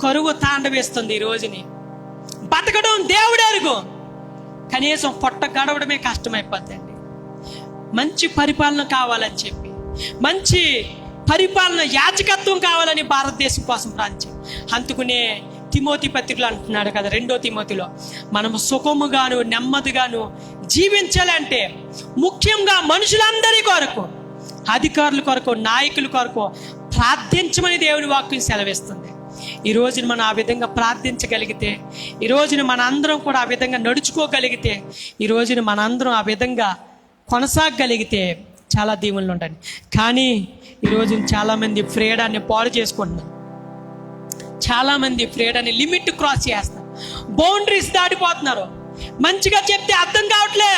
కరువు తాండవేస్తుంది. ఈ రోజుని బతకడం దేవుడు ఎరుగు, కనీసం పొట్ట గడవడమే కష్టమైపోద్దండి. మంచి పరిపాలన కావాలని చెప్పి, మంచి పరిపాలన యాజకత్వం కావాలని భారతదేశం కోసం ప్రాంతం. అందుకునే తిమోతి పత్రికలు అంటున్నాడు కదా, 2వ తిమోతిలో, మనము సుఖముగాను నెమ్మదిగాను జీవించాలంటే ముఖ్యంగా మనుషులందరి కొరకు, అధికారుల కొరకు, నాయకుల కొరకు ప్రార్థించమని దేవుని వాక్యం సెలవిస్తుంది. ఈ రోజున మనం ఆ విధంగా ప్రార్థించగలిగితే, ఈ రోజున మన అందరం కూడా ఆ విధంగా నడుచుకోగలిగితే, ఈ రోజున మనందరం ఆ విధంగా కొనసాగగలిగితే చాలా దీవెనలు ఉంటాయి. కానీ ఈ రోజున చాలామంది ఫ్రీడాన్ని పాడు చేసుకుంటున్నారు. చాలామంది ఫ్రీడాన్ని లిమిట్ క్రాస్ చేస్తారు, బౌండరీస్ దాటిపోతున్నారు. మంచిగా చెప్తే అర్థం కావట్లే,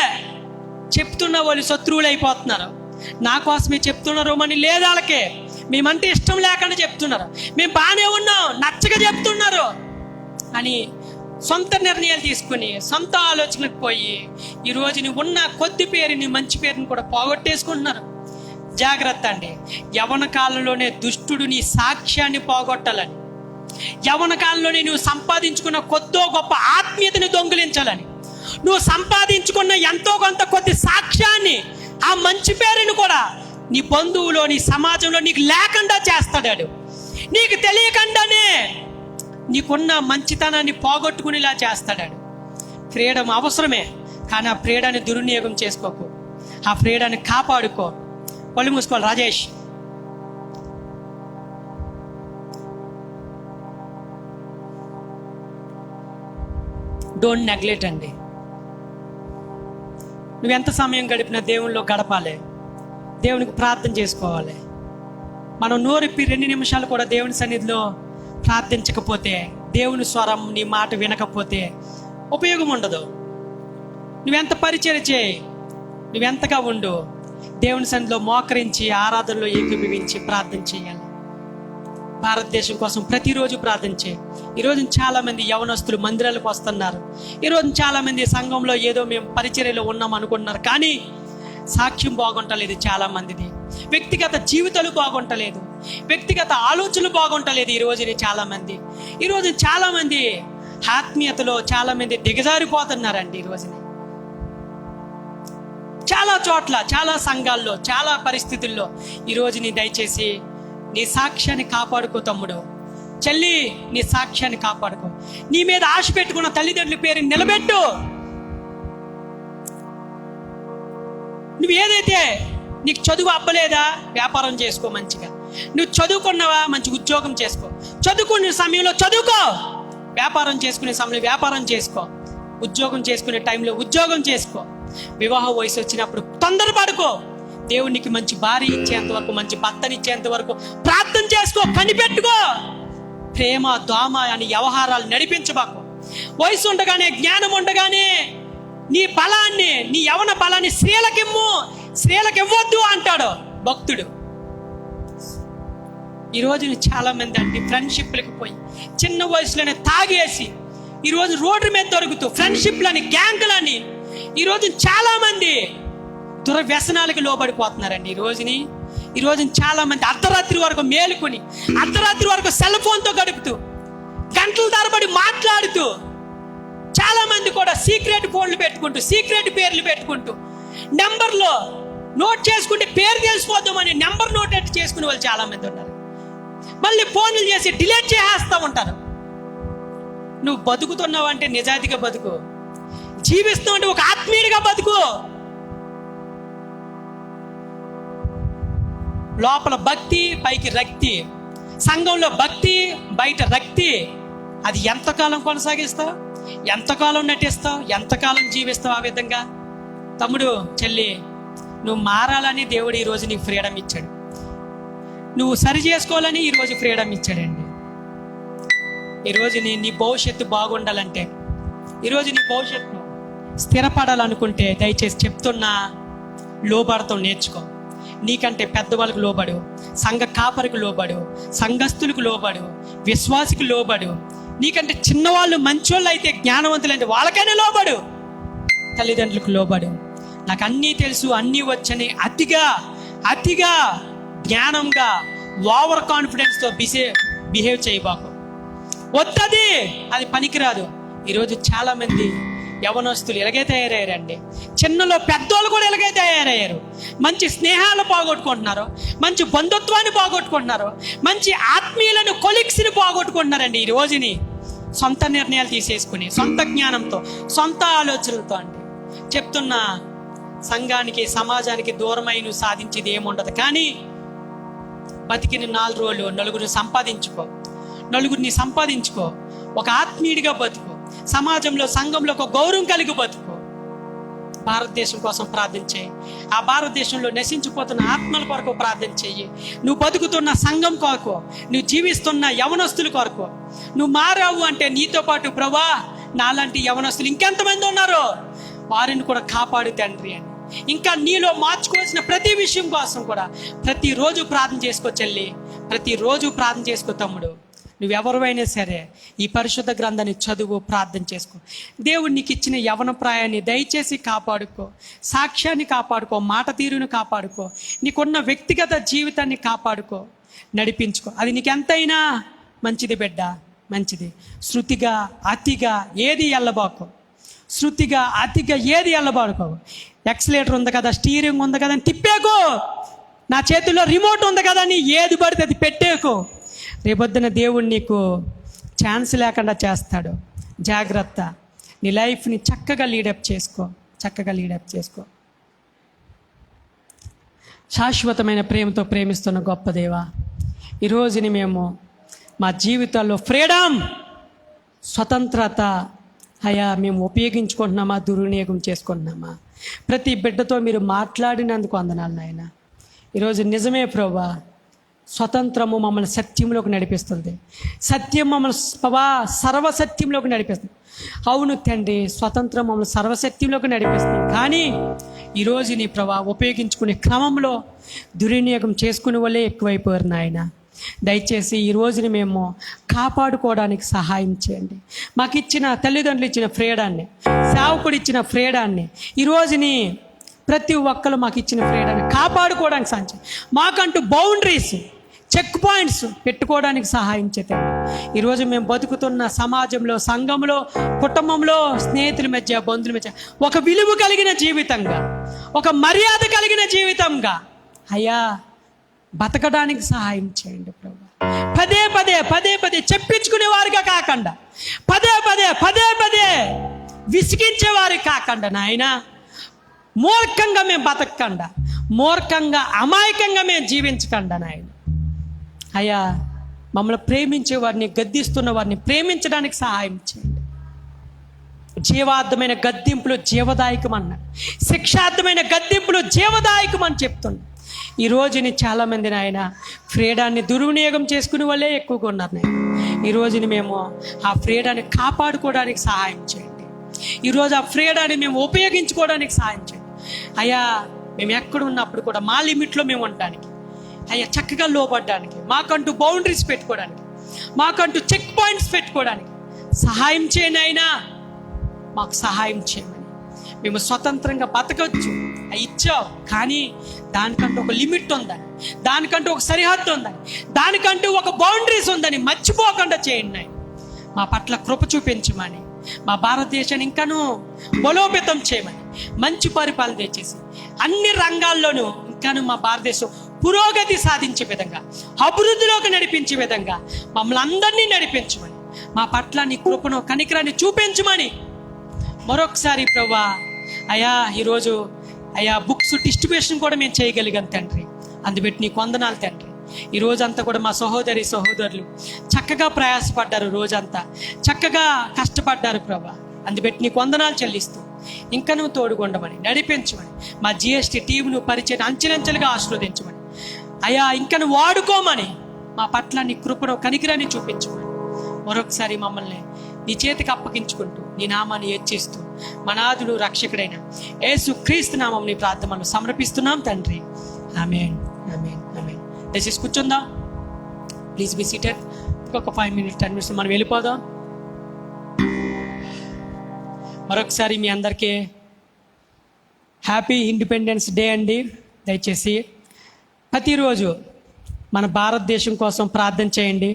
చెప్తున్న వాళ్ళు శత్రువులు అయిపోతున్నారు. నా కోసమే చెప్తున్నారు అని లేదు, వాళ్ళకే మేమంటే ఇష్టం లేకుండా చెప్తున్నారు, మేము బాగానే ఉన్నాం నచ్చగా చెప్తున్నారు అని సొంత నిర్ణయాలు తీసుకుని సొంత ఆలోచనలకు పోయి ఈ రోజు నువ్వు ఉన్న కొద్ది పేరుని, మంచి పేరుని కూడా పోగొట్టేసుకుంటున్నారు. జాగ్రత్త అండి. యవ్వన కాలంలోనే దుష్టుడు నీ సాక్ష్యాన్ని పోగొట్టాలని, యవ్వన కాలంలోనే నువ్వు సంపాదించుకున్న కొద్దో గొప్ప ఆత్మీయతని దొంగిలించాలని, నువ్వు సంపాదించుకున్న ఎంతో కొంత కొద్ది సాక్ష్యాన్ని, ఆ మంచి పేరుని కూడా నీ బంధువులో, నీ సమాజంలో నీకు లేకుండా చేస్తాడు. నీకు తెలియకుండానే నీకున్న మంచితనాన్ని పోగొట్టుకునేలా చేస్తాడు. ఫ్రీడమ్ అవసరమే, కానీ ఆ ఫ్రీడాన్ని దుర్వినియోగం చేసుకోకు, ఆ ఫ్రీడాన్ని కాపాడుకో. పళ్ళు మూసుకోవాలి రాజేష్. డోంట్ నెగ్లెక్ట్ అండి. నువ్వెంత సమయం గడిపినా దేవునిలో గడపాలి, దేవునికి ప్రార్థన చేసుకోవాలి. మనం నోరిప్పి 2 నిమిషాలు కూడా దేవుని సన్నిధిలో ప్రార్థించకపోతే, దేవుని స్వరం నీ మాట వినకపోతే ఉపయోగం ఉండదు. నువ్వెంత పరిచయం చేయి, నువ్వెంతగా ఉండు, దేవుని సన్నిధిలో మోకరించి ఆరాధనలో ఏకీభవించి ప్రార్థన చేయాలి. భారతదేశం కోసం ప్రతిరోజు ప్రార్థన చేయి. ఈరోజు చాలామంది యవనస్తులు మందిరాలకు వస్తున్నారు. ఈరోజు చాలామంది సంఘంలో ఏదో మేము పరిచర్యలో ఉన్నాం అనుకుంటున్నారు, కానీ సాక్ష్యం బాగుంటలేదు. చాలామందిది వ్యక్తిగత జీవితాలు బాగుంటలేదు, వ్యక్తిగత ఆలోచనలు బాగుంటలేదు. ఈరోజు చాలామంది ఆత్మీయతలో చాలామంది దిగజారిపోతున్నారండి. ఈరోజుని చాలా చోట్ల, చాలా సంఘాల్లో, చాలా పరిస్థితుల్లో ఈరోజుని దయచేసి నీ సాక్ష్యాన్ని కాపాడుకో తమ్ముడు, చెల్లి, నీ సాక్ష్యాన్ని కాపాడుకో. నీ మీద ఆశ పెట్టుకున్న తల్లిదండ్రుల పేరు నిలబెట్టు. నువ్వు ఏదైతే నీకు చదువు అబ్బలేదా, వ్యాపారం చేసుకో మంచిగా. నువ్వు చదువుకున్నావా, మంచి ఉద్యోగం చేసుకో. చదువుకునే సమయంలో చదువుకో, వ్యాపారం చేసుకునే సమయంలో వ్యాపారం చేసుకో, ఉద్యోగం చేసుకునే టైంలో ఉద్యోగం చేసుకో. వివాహ వయసు వచ్చినప్పుడు తొందరపడుకో. దేవునికి మంచి భార్య ఇచ్చేంత వరకు, మంచి భర్తనిచ్చేంత వరకు ప్రార్థన చేసుకో, కనిపెట్టుకో. ప్రేమ దోమ అని వ్యవహారాలు నడిపించబాకు. వయసు ఉండగానే, జ్ఞానం ఉండగానే నీ బలాన్ని, నీ యవన బలాన్ని స్త్రీలకు ఇవ్వద్దు అంటాడు భక్తుడు. ఈరోజు చాలా మంది అండి ఫ్రెండ్షిప్లకు పోయి చిన్న వయసులోనే తాగేసి ఈరోజు రోడ్డు మీద దొరుకుతూ ఫ్రెండ్షిప్లని, గ్యాంగ్లని ఈరోజు చాలా మంది దుర్వ్యసనాలకు లోబడిపోతున్నారండి. ఈరోజు చాలా మంది అర్ధరాత్రి వరకు మేలుకొని, అర్ధరాత్రి వరకు సెల్ ఫోన్తో గడుపుతూ, గంటల తరబడి మాట్లాడుతూ, చాలా మంది కూడా సీక్రెట్ ఫోన్లు పెట్టుకుంటూ, సీక్రెట్ పేర్లు పెట్టుకుంటూ, నెంబర్లో నోట్ చేసుకుంటే పేరు తెలిసిపోద్దామని నెంబర్ నోట్ చేసుకునే వాళ్ళు చాలా మంది ఉన్నారు. మళ్ళీ ఫోన్లు చేసి డిలీట్ చేసేస్తూ ఉంటారు. నువ్వు బతుకుతున్నావు అంటే నిజాయితీగా బతుకు, జీవిస్తున్నావు అంటే ఒక ఆత్మీయుడిగా బతుకు. లోపల భక్తి, పైకి రక్తి. సంఘంలో భక్తి, బయట రక్తి. అది ఎంతకాలం కొనసాగిస్తావు, ఎంతకాలం నటిస్తావు, ఎంతకాలం జీవిస్తావు ఆ విధంగా? తమ్ముడు, చెల్లి, నువ్వు మారాలని దేవుడు ఈరోజు నీకు ఫ్రీడమ్ ఇచ్చాడు. నువ్వు సరి చేసుకోవాలని ఈరోజు ఫ్రీడమ్ ఇచ్చాడండి. ఈరోజు నీ భవిష్యత్తు బాగుండాలంటే, ఈరోజు నీ భవిష్యత్తు స్థిరపడాలనుకుంటే దయచేసి చెప్తున్నా, లోబడతాం నేర్చుకో. నీకంటే పెద్దవాళ్ళకు లోబడు, సంఘ కాపరికి లోబడు, సంఘస్థులకు లోబడు, విశ్వాసికి లోబడు. నీకంటే చిన్నవాళ్ళు మంచోళ్ళు అయితే, జ్ఞానవంతులంటే వాళ్ళకైనా లోబడు, తల్లిదండ్రులకు లోబడు. నాకు అన్నీ తెలుసు, అన్నీ వచ్చని అతిగా జ్ఞానంగా ఓవర్ కాన్ఫిడెన్స్తో బిహేవ్ చేయబాకు. వద్దది, అది పనికిరాదు. ఈరోజు చాలామంది యవనస్తులు ఎలాగే తయారయ్యారండి. చిన్నలో పెద్దోళ్ళు కూడా ఎలాగే తయారయ్యారు. మంచి స్నేహాలు పోగొట్టుకుంటున్నారు, మంచి బంధుత్వాన్ని పోగొట్టుకుంటున్నారు, మంచి ఆత్మీయులను కొలిక్స్ని పోగొట్టుకుంటున్నారండి ఈ రోజుని. సొంత నిర్ణయాలు తీసేసుకుని, సొంత జ్ఞానంతో, సొంత ఆలోచనలతో. అంటే చెప్తున్నా, సంఘానికి సమాజానికి దూరమై నువ్వు సాధించేది ఏముండదు. కానీ బతికిన 4 రోజులు నలుగురిని సంపాదించుకో, ఒక ఆత్మీయుడిగా బతుకు, సమాజంలో సంఘంలో ఒక గౌరవం కలిగి బతుకు. భారతదేశం కోసం ప్రార్థన చేయి. ఆ భారతదేశంలో నశించిపోతున్న ఆత్మల కొరకు ప్రార్థన చెయ్యి. నువ్వు బతుకుతున్న సంఘం కొరకు, నువ్వు జీవిస్తున్న యవనస్తుల కొరకు నువ్వు మారావు అంటే, నీతో పాటు ప్రభా నాలాంటి యవనస్తులు ఇంకెంతమంది ఉన్నారో వారిని కూడా కాపాడు తండ్రి అని. ఇంకా నీలో మార్చుకోవాల్సిన ప్రతి విషయం కోసం కూడా ప్రతిరోజు ప్రార్థన చేసుకో చెల్లి, ప్రతిరోజు ప్రార్థన చేసుకో తమ్ముడు. నువ్వెవరైనా సరే ఈ పరిశుద్ధ గ్రంథాన్ని చదువు, ప్రార్థన చేసుకో. దేవుడు నీకు ఇచ్చిన యవన ప్రాయాన్ని దయచేసి కాపాడుకో, సాక్ష్యాన్ని కాపాడుకో, మాట తీరును కాపాడుకో, నీకున్న వ్యక్తిగత జీవితాన్ని కాపాడుకో, నడిపించుకో. అది నీకు ఎంతైనా మంచిది బిడ్డ, మంచిది. శృతిగా అతిగా ఏది ఎల్లబాకు, ఎక్సలేటర్ ఉంది కదా, స్టీరింగ్ ఉంది కదా అని తిప్పేకు, నా చేతిలో రిమోట్ ఉంది కదా అని ఏది పడితే అది పెట్టేకు. రేపొద్దున దేవుడు నీకు ఛాన్స్ లేకుండా చేస్తాడు. జాగ్రత్త. నీ లైఫ్ని చక్కగా లీడప్ చేసుకో. శాశ్వతమైన ప్రేమతో ప్రేమిస్తున్న గొప్ప దేవా, ఈరోజుని మేము మా జీవితాల్లో ఫ్రీడమ్, స్వతంత్రత అయ్యా మేము ఉపయోగించుకుంటున్నామా, దుర్వినియోగం చేసుకుంటున్నామా? ప్రతి బిడ్డతో మీరు మాట్లాడినందుకు వందనాలు నాయన. ఈరోజు నిజమే ప్రభువా, స్వతంత్రము మమ్మల్ని సత్యంలోకి నడిపిస్తుంది, సత్యం మమ్మల్ని సర్వసత్యంలోకి నడిపిస్తుంది. అవును తండ్రి, స్వతంత్రం మమ్మల్ని సర్వసత్యంలోకి నడిపిస్తుంది. కానీ ఈరోజు నీ ప్రభా ఉపయోగించుకునే క్రమంలో దుర్వినియోగం చేసుకునే వాళ్ళే ఎక్కువైపోయారు నాయన. దయచేసి ఈ రోజుని మేము కాపాడుకోవడానికి సహాయం చేయండి. మాకు ఇచ్చిన తల్లిదండ్రులు ఇచ్చిన ఫ్రీడాన్ని, సేవకుడు ఇచ్చిన ఫ్రీడాన్ని, ఈ రోజుని ప్రతి ఒక్కరు మాకు ఇచ్చిన ఫ్రీడాన్ని కాపాడుకోవడానికి సహాయం చేయండి. మాకంటూ బౌండరీస్, చెక్ పాయింట్స్ పెట్టుకోవడానికి సహాయం చేయండి. ఈరోజు మేము బతుకుతున్న సమాజంలో, సంఘంలో, కుటుంబంలో, స్నేహితుల మధ్య, బంధువుల మధ్య ఒక విలువ కలిగిన జీవితంగా, ఒక మర్యాద కలిగిన జీవితంగా అయ్యా బతకడానికి సహాయం చేయండి ప్రభు. పదే పదే చెప్పించుకునే వారిగా కాకుండా, పదే పదే విసిగించేవారు కాకుండా నాయన, మూర్ఖంగా మేము బతకకుండా, మూర్ఖంగా అమాయకంగా మేము జీవించకుండా నాయన. అయ్యా మమ్మల్ని ప్రేమించే వారిని, గద్దిస్తున్న వారిని ప్రేమించడానికి సహాయం చేయండి. జీవార్థమైన గద్దింపులు జీవదాయకమన్నా, శిక్షార్థమైన గద్దింపులు జీవదాయకమని చెప్తుంది. ఈ రోజుని చాలామంది నాయన ఫ్రీడాన్ని దుర్వినియోగం చేసుకునే వాళ్ళే ఎక్కువగా ఉన్నారు నాయన. ఈ రోజుని మేము ఆ ఫ్రీడాన్ని కాపాడుకోవడానికి సహాయం చేయండి. ఈరోజు ఆ ఫ్రీడాన్ని మేము ఉపయోగించుకోవడానికి సహాయం చేయండి. అయ్యా మేము ఎక్కడ ఉన్నప్పుడు కూడా మా లిమిట్లో మేము ఉండడానికి, అయ్యా చక్కగా లోపడడానికి, మాకంటూ బౌండరీస్ పెట్టుకోవడానికి, మాకంటూ చెక్ పాయింట్స్ పెట్టుకోవడానికి సహాయం చేయండి అయినా. మాకు సహాయం చేయమని. మేము స్వతంత్రంగా బతకవచ్చు, ఇచ్చావు, కానీ దానికంటూ ఒక లిమిట్ ఉందని, దానికంటూ ఒక సరిహద్దు ఉందని, దానికంటూ ఒక బౌండరీస్ ఉందని మర్చిపోకుండా చేయండి. మా పట్ల కృప చూపించమని, మా భారతదేశాన్ని ఇంకాను బలోపేతం చేయమని, మంచి పరిపాలన తెచ్చేసి అన్ని రంగాల్లోనూ ఇంకాను మా భారతదేశం పురోగతి సాధించే విధంగా, అభివృద్ధిలోకి నడిపించే విధంగా మమ్మల్ని అందరినీ నడిపించమని, మా పట్ల నీ కృపను, కనికరాన్ని చూపించమని మరొకసారి ప్రభా అయ్యా ఈరోజు అయ్యా బుక్స్ డిస్ట్రిబ్యూషన్ కూడా మేము చేయగలిగాం తండ్రి. అందుబట్టి నీకు వందనాలు తండ్రి. ఈ రోజంతా కూడా మా సహోదరులు చక్కగా ప్రయాసపడ్డారు, రోజంతా చక్కగా కష్టపడ్డారు ప్రభా. అందుబట్టి నీకు వందనాలు చెల్లిస్తూ ఇంకా నువ్వు తోడుకొండమని, నడిపించమని, మా జిఎస్టీ టీంను పరిచయం అంచెలంచెలుగా ఆశీర్వదించమని అయ్యా, ఇంకా నువ్వు వాడుకోమని, మా పట్ల నీ కృపను, కనికరాన్ని చూపించమని మరొకసారి మమ్మల్ని నీ చేతికి అప్పగించుకుంటూ నీ నామాన్ని హెచ్చిస్తూ మనాదుడు రక్షకుడైన యేసు క్రీస్తు నామం నీ ప్రార్థనలు సమర్పిస్తున్నాం తండ్రి. ఆమేన్, ఆమేన్, ఆమేన్. దయచేసి కూర్చుందాం. Please be seated. ఇంకొక 5 minutes 10 minutes మనం వెళ్ళిపోదాం. మరొకసారి మీ అందరికీ హ్యాపీ ఇండిపెండెన్స్ డే అండి. దయచేసి ప్రతిరోజు మన భారతదేశం కోసం ప్రార్థన చేయండి.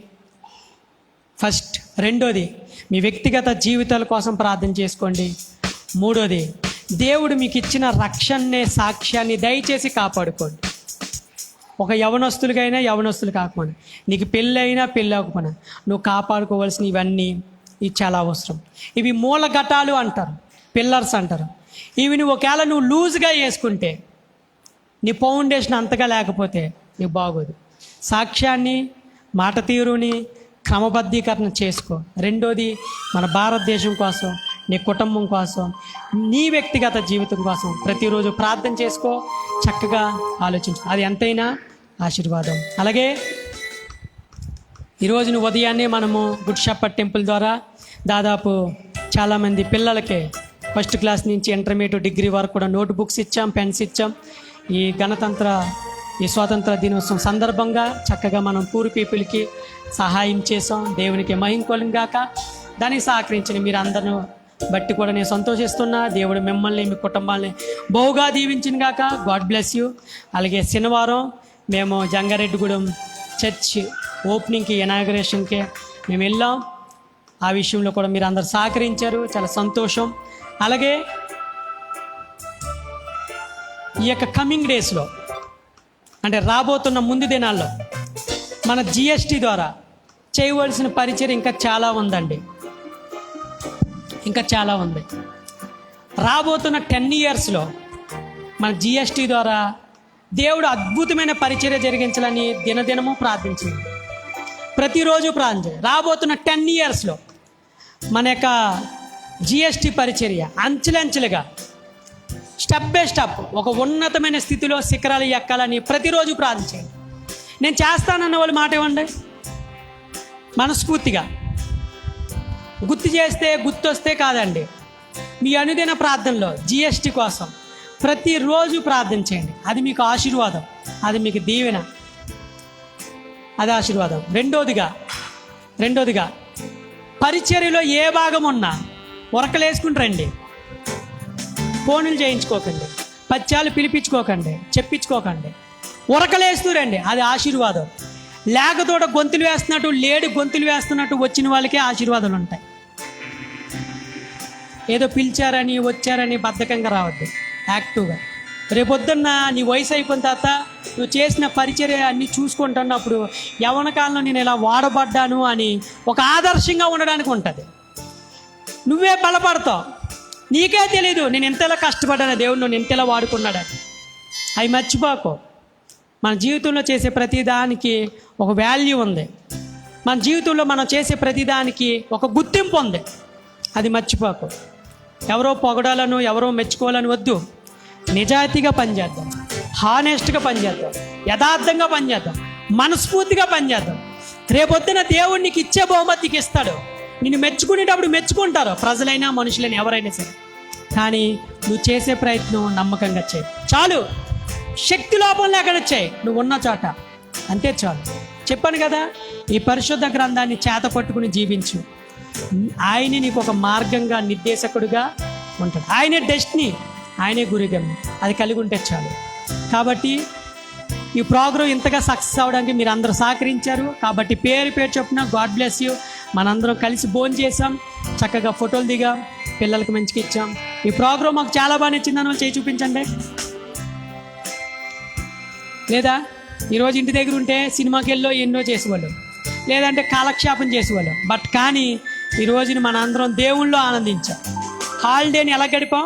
ఫస్ట్. రెండోది, మీ వ్యక్తిగత జీవితాల కోసం ప్రార్థన చేసుకోండి. మూడోది, దేవుడు మీకు ఇచ్చిన రక్షణనే సాక్ష్యాన్ని దయచేసి కాపాడుకోండి. ఒక యవనస్తులు కాకపోయినా, నీకు పెళ్ళి అయినా పెళ్ళి అవ్వకపోయినా నువ్వు కాపాడుకోవాల్సిన ఇవి చాలా అవసరం. ఇవి మూల ఘటాలు అంటారు, పిల్లర్స్ అంటారు. ఇవి నువ్వు ఒకవేళ నువ్వు లూజ్గా వేసుకుంటే, నీ ఫౌండేషన్ అంతగా లేకపోతే నీకు బాగోదు. సాక్ష్యాన్ని, మాట తీరుని క్రమబద్ధీకరణ చేసుకో. రెండోది, మన భారతదేశం కోసం, నీ కుటుంబం కోసం, నీ వ్యక్తిగత జీవితం కోసం ప్రతిరోజు ప్రార్థన చేసుకో. చక్కగా ఆలోచించు, అది ఎంతైనా ఆశీర్వాదం. అలాగే ఈరోజున ఉదయాన్నే మనము గుడ్ షెపర్డ్ టెంపుల్ ద్వారా దాదాపు చాలామంది పిల్లలకి ఫస్ట్ క్లాస్ నుంచి ఇంటర్మీడియట్, డిగ్రీ వరకు కూడా నోట్ బుక్స్ ఇచ్చాం, పెన్స్ ఇచ్చాం. ఈ స్వాతంత్ర దినోత్సవం సందర్భంగా చక్కగా మనం పూర్ పీపుల్కి సహాయం చేసాం. దేవునికి మహిమ కలుగును గాక. దానికి సహకరించిన మీరు అందరూ బట్టి కూడా నేను సంతోషిస్తున్నా. దేవుడు మిమ్మల్ని, మీ కుటుంబాన్ని బహుగా దీవించిన గాక. God bless you. అలాగే శనివారం మేము జంగారెడ్డిగూడెం చర్చ్ ఓపెనింగ్కి, ఇనాగరేషన్కి మేము వెళ్ళాం. ఆ విషయంలో కూడా మీరు అందరు సహకరించారు, చాలా సంతోషం. అలాగే ఈ యొక్క కమింగ్ డేస్లో, అంటే రాబోతున్న ముందు దినాల్లో మన జిఎస్టీ ద్వారా చేయవలసిన పరిచయం ఇంకా చాలా ఉందండి. ఇంకా చాలా ఉంది. రాబోతున్న 10 yearsలో మన జిఎస్టీ ద్వారా దేవుడు అద్భుతమైన పరిచర్య జరిగించాలని దినదినము ప్రార్థించింది. ప్రతిరోజు ప్రార్థించాలి. రాబోతున్న 10 yearsలో మన యొక్క జిఎస్టీ పరిచర్య అంచెలంచెలుగా, స్టెప్ బై స్టెప్ ఒక ఉన్నతమైన స్థితిలో శిఖరాలు ఎక్కాలని ప్రతిరోజు ప్రార్థించండి. నేను చేస్తానన్న వాళ్ళు మాట ఇవ్వండి. మనస్ఫూర్తిగా గుర్తొస్తే కాదండి, మీ అనుదిన ప్రార్థనలో జిఎస్టీ కోసం ప్రతిరోజు ప్రార్థన చేయండి. అది మీకు ఆశీర్వాదం, అది మీకు దీవెన, అది ఆశీర్వాదం. రెండోదిగా పరిచర్యలో ఏ భాగం ఉన్నా ఉరకలేసుకుంటారండి. ఫోన్లు చేయించుకోకండి, పత్యాలు పిలిపించుకోకండి, చెప్పించుకోకండి. ఉరకలేస్తురండి, అది ఆశీర్వాదం. లేకతోట గొంతులు వేస్తున్నట్టు, లేడి గొంతులు వేస్తున్నట్టు వచ్చిన వాళ్ళకే ఆశీర్వాదాలు ఉంటాయి. ఏదో పిలిచారని వచ్చారని బద్ధకంగా రావద్దు, యాక్టివ్గా. రేపొద్దున్న నీ వయసు అయిపోయిన తర్వాత నువ్వు చేసిన పరిచర్య అన్నీ చూసుకుంటున్నప్పుడు యవ్వన కాలంలో నేను ఇలా వాడబడ్డాను అని ఒక ఆదర్శంగా ఉండడానికి ఉంటుంది. నువ్వే బలపడతావు, నీకే తెలీదు నేను ఎంతలా కష్టపడ్డాను, దేవుడు నన్ను ఎంతలా వాడుకున్నాడని. అవి మర్చిపోకు. మన జీవితంలో చేసే ప్రతిదానికి ఒక వాల్యూ ఉంది. మన జీవితంలో మనం చేసే ప్రతిదానికి ఒక గుర్తింపు ఉంది, అది మర్చిపోకు. ఎవరో పొగడాలను, ఎవరో మెచ్చుకోవాలని వద్దు. నిజాయితీగా పనిచేద్దాం, హానెస్ట్గా పనిచేద్దాం, యథార్థంగా పనిచేద్దాం, మనస్ఫూర్తిగా పనిచేద్దాం. రేపొద్దున దేవుడు నీకు ఇచ్చే బహుమతికి ఇస్తాడు. నిన్ను మెచ్చుకునేటప్పుడు మెచ్చుకుంటారు, ప్రజలైనా మనుషులైనా ఎవరైనా సరే. కానీ నువ్వు చేసే ప్రయత్నం నమ్మకంగా చేయి. చాలు. శక్తి లోపం లేకుండా చేయి, నువ్వు ఉన్న చోట, అంతే చాలు. చెప్పాను కదా, ఈ పరిశుద్ధ గ్రంథాన్ని చేత పట్టుకుని జీవించు. ఆయనే నీకు ఒక మార్గంగా, నిర్దేశకుడిగా ఉంటాడు. ఆయనే డెస్టినీ, ఆయనే గురిగమ్యం. అది కలిగి ఉంటే చాలు. కాబట్టి ఈ ప్రోగ్రాం ఇంతగా సక్సెస్ అవ్వడానికి మీరు అందరూ సహకరించారు. కాబట్టి పేరు చొప్పున గాడ్ బ్లెస్ యూ. మనందరం కలిసి భోజనం చేసాం, చక్కగా ఫోటోలు దిగాం, పిల్లలకి మంచిగా ఇచ్చాం. ఈ ప్రోగ్రాం మాకు చాలా బాగా నచ్చిందని వాళ్ళు చేయి చూపించండి. లేదా ఈరోజు ఇంటి దగ్గర ఉంటే సినిమాకి వెళ్ళో ఎన్నో చేసేవాళ్ళు, లేదంటే కాలక్షేపం చేసేవాళ్ళు. బట్ కానీ ఈ రోజున మన అందరం దేవుళ్ళో ఆనందించాం. హాలిడేని ఎలా గడిపాం?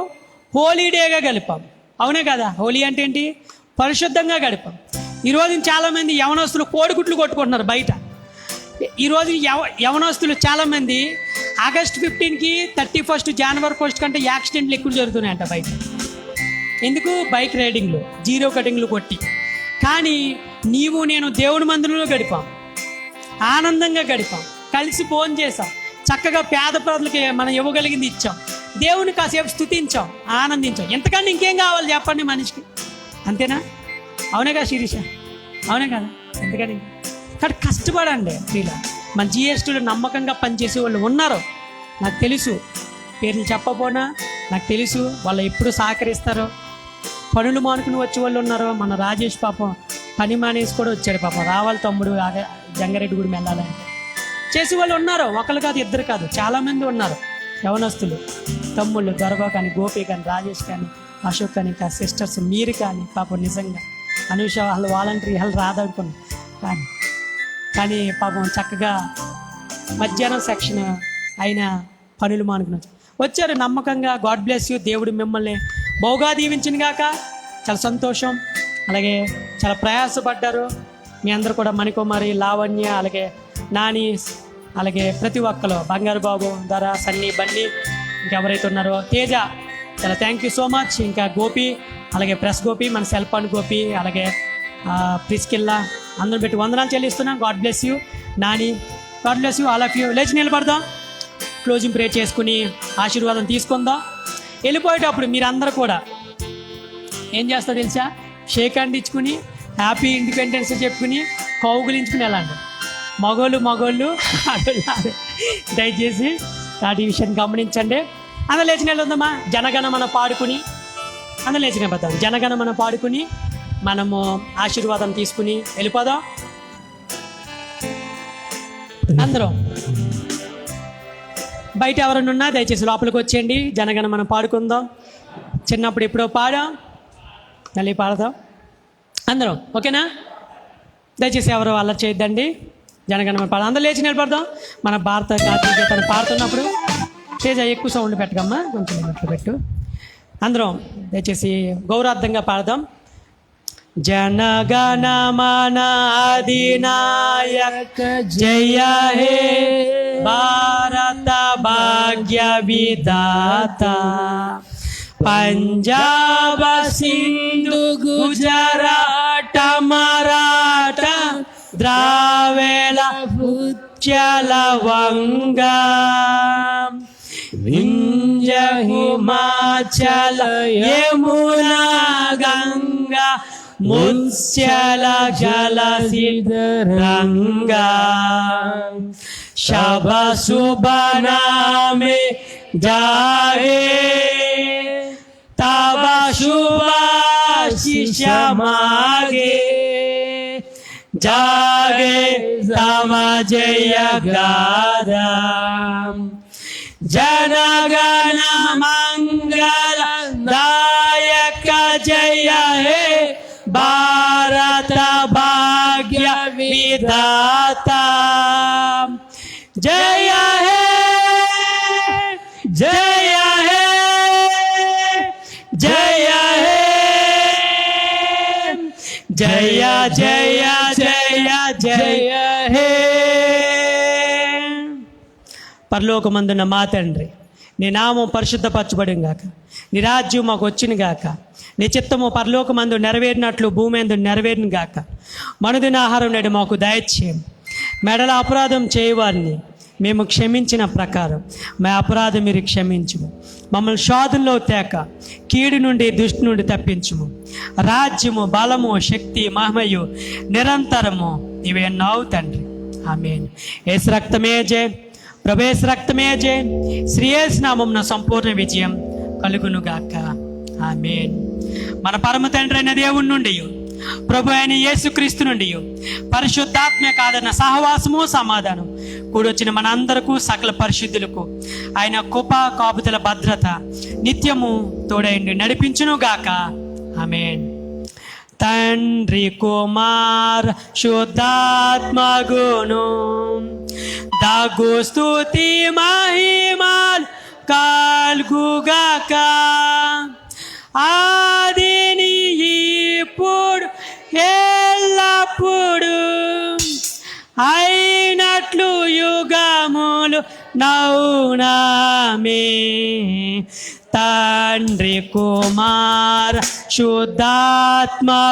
హోలీడేగా గడిపాం. అవునే కదా? హోలీ అంటే ఏంటి? పరిశుద్ధంగా గడిపాం. ఈరోజు చాలామంది యవనస్తులు కోడిగుడ్లు కొట్టుకుంటున్నారు బయట. ఈరోజు యవనస్తులు చాలామంది ఆగస్ట్ 15కి 31 జనవరి 1 కంటే యాక్సిడెంట్లు ఎక్కువ జరుగుతున్నాయంట బయట. ఎందుకు? బైక్ రైడింగ్లు, జీరో కటింగ్లు కొట్టి. కానీ నీవు నేను దేవుడి మందిరంలో గడిపాం, ఆనందంగా గడిపాం, కలిసి భోజనం చేసాం, చక్కగా పేద ప్రజలకి మనం ఇవ్వగలిగింది ఇచ్చాం, దేవుని కాసేపు స్తుతించాం, ఆనందించాం. ఎంతకన్నా ఇంకేం కావాలి చెప్పండి మనిషికి? అంతేనా? అవునే కదా శిరీష? అవునే కదా? ఎందుకని? కాబట్టి కష్టపడండి. ఇలా మన జిఎస్టీలో నమ్మకంగా పనిచేసే వాళ్ళు ఉన్నారు, నాకు తెలుసు. పేర్లు చెప్పపోనా నాకు తెలుసు వాళ్ళు ఎప్పుడు సహకరిస్తారో. పనులు మానుకుని వచ్చే వాళ్ళు ఉన్నారు. మన రాజేష్ పాపం పని మానేసి కూడా వచ్చాడు పాపం. రావాలి తమ్ముడు జంగారెడ్డి గుడి వెళ్ళాలని చేసే వాళ్ళు ఉన్నారు. ఒకరు కాదు, ఇద్దరు కాదు, చాలామంది ఉన్నారు. యవనస్తులు తమ్ముళ్ళు దొరగా కానీ, గోపి కానీ, రాజేష్ కానీ, అశోక్ కానీ, ఇంకా సిస్టర్స్ మీరు కానీ పాపం నిజంగా అనూష వాళ్ళు వాలంటరీ వాళ్ళు రాదనుకున్నాను. కానీ పాపం చక్కగా మధ్యాహ్నం సెక్షన్ అయిన పనులు మానుకుని వచ్చారు నమ్మకంగా. God bless you. దేవుడు మిమ్మల్ని బహుగా దీవించిన గాక. చాలా సంతోషం. అలాగే చాలా ప్రయాసపడ్డారు మీ అందరూ కూడా. మణికుమారి, లావణ్య, అలాగే నాని, అలాగే ప్రతి ఒక్కరు, బంగారు బాబు, ధర, సన్నీ, బన్నీ, ఇంకెవరైతే ఉన్నారో తేజ, చాలా థ్యాంక్ యూ సో మచ్. ఇంకా గోపి, అలాగే ప్రెస్ గోపి, మన సెల్ఫాన్ గోపి, అలాగే ప్రిస్కిల్లా, అందరూ పెట్టి వందనాలు చెల్లిస్తున్నాం. God bless you. Nani, God bless you all of you. లేచి నిలబడదాం, క్లోజింగ్ ప్రేయర్ చేసుకుని ఆశీర్వాదం తీసుకుందాం. వెళ్ళిపోయేటప్పుడు మీరందరూ కూడా ఏం చేస్తారో తెలుసా? షేక్ హ్యాండ్ ఇచ్చుకుని హ్యాపీ ఇండిపెండెన్స్ చెప్పుకుని కౌగులించుకుని వెళ్ళండి. మగోళ్ళు ఆడోళ్ళు దయచేసి వాటి విషయాన్ని గమనించండి. అందరూ లేచిన వెళ్దామా? జనగణమన పాడుకుని అందరూ లేచిన పోతాం. జనగణమన పాడుకుని మనము ఆశీర్వాదం తీసుకుని వెళ్ళిపోదాం. అందరం బయట ఎవరైనా ఉన్నా దయచేసి లోపలికి వచ్చేయండి. జనగణమన పాడుకుందాం. చిన్నప్పుడు ఎప్పుడో పాడాం, మళ్ళీ పాడదాం అందరం. ఓకేనా? దయచేసి ఎవరు అల్లరి చేయొద్దండి. జనగణమన పాడ అందరూ లేచి నిలబడదాం. మన భారత జాతీయ గీతాన్ని పాడుతున్నప్పుడు తేజ ఎక్కువ సౌండ్ పెట్టకమ్మా, కొంచెం అట్లా పెట్టు. అందరం దయచేసి గౌరవార్థంగా పాడదాం. జనగణమన అధినాయక జయ హే భారత భాగ్య విధాత, పంజాబ సింధు గుజరాట మరాఠ ద్రావిడ ఉచ్చల వంగ, వింధ్య హిమాచల యమునా గంగా, ముత్సల జల సిద్ధరంగా, శబ శుభ నామే జాహే తవ శుభాశిష మాగే, జాగే తవ జయ గాదా, జనగణ మంగళ దాయక జయ హే భారత భాగ్య విధాత, జయ హే జయ హే జయ హే జయ జయ జయ జయ హే. పరలోకమందున్న మా తండ్రి, నీ నామం పరిశుద్ధపరచబడిన గాక, నీ రాజ్యం మాకు వచ్చిన గాక, నీ చిత్తము పరలోకమందు నెరవేరినట్లు భూమి అందు నెరవేరిన గాక. మనుదిన ఆహారం నేడు మాకు దయచేయం. మెడల అపరాధం చేయవారిని మేము క్షమించిన ప్రకారం మా అపరాధం మీరు క్షమించుము. మమ్మల్ని శోధనలో తేక కీడు నుండి దుష్టి నుండి తప్పించుము. రాజ్యము, బలము, శక్తి, మహిమయు నిరంతరము ఇవే నావు తండ్రి. ఆమేన్. యేసు రక్తమే జయ, ప్రభు యేసు రక్తమే జయ. శ్రీ యేసు నామమున సంపూర్ణ విజయం కలుగును గాక. ఆమేన్. మన పరమ తండ్రి అయిన దేవుని నుండి, ప్రభు అయిన యేసుక్రీస్తు నుండి పరిశుద్ధాత్మ కాదన్న సహవాసము, సమాధానం కూడొచ్చిన మన అందరకు, సకల పరిశుద్ధులకు ఆయన కృప, కాపుదల, భద్రత నిత్యము తోడైండి నడిపించును గాక. ఆమేన్. తండ్రి, కుమార శుద్ధాత్మగును దాగు స్తుతి మహిమల్ కల్గుగాక. ఆదిని ఇప్పుడు ఎల్లప్పుడు అయినట్లు యుగములు నౌనామే. తండ్రి, కుమార శుద్ధాత్మగును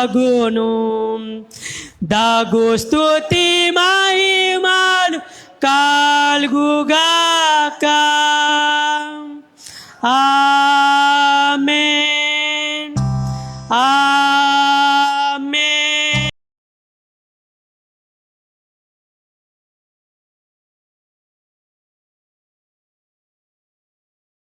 దాగు స్తుతి మహిమలు కల్గుగాక.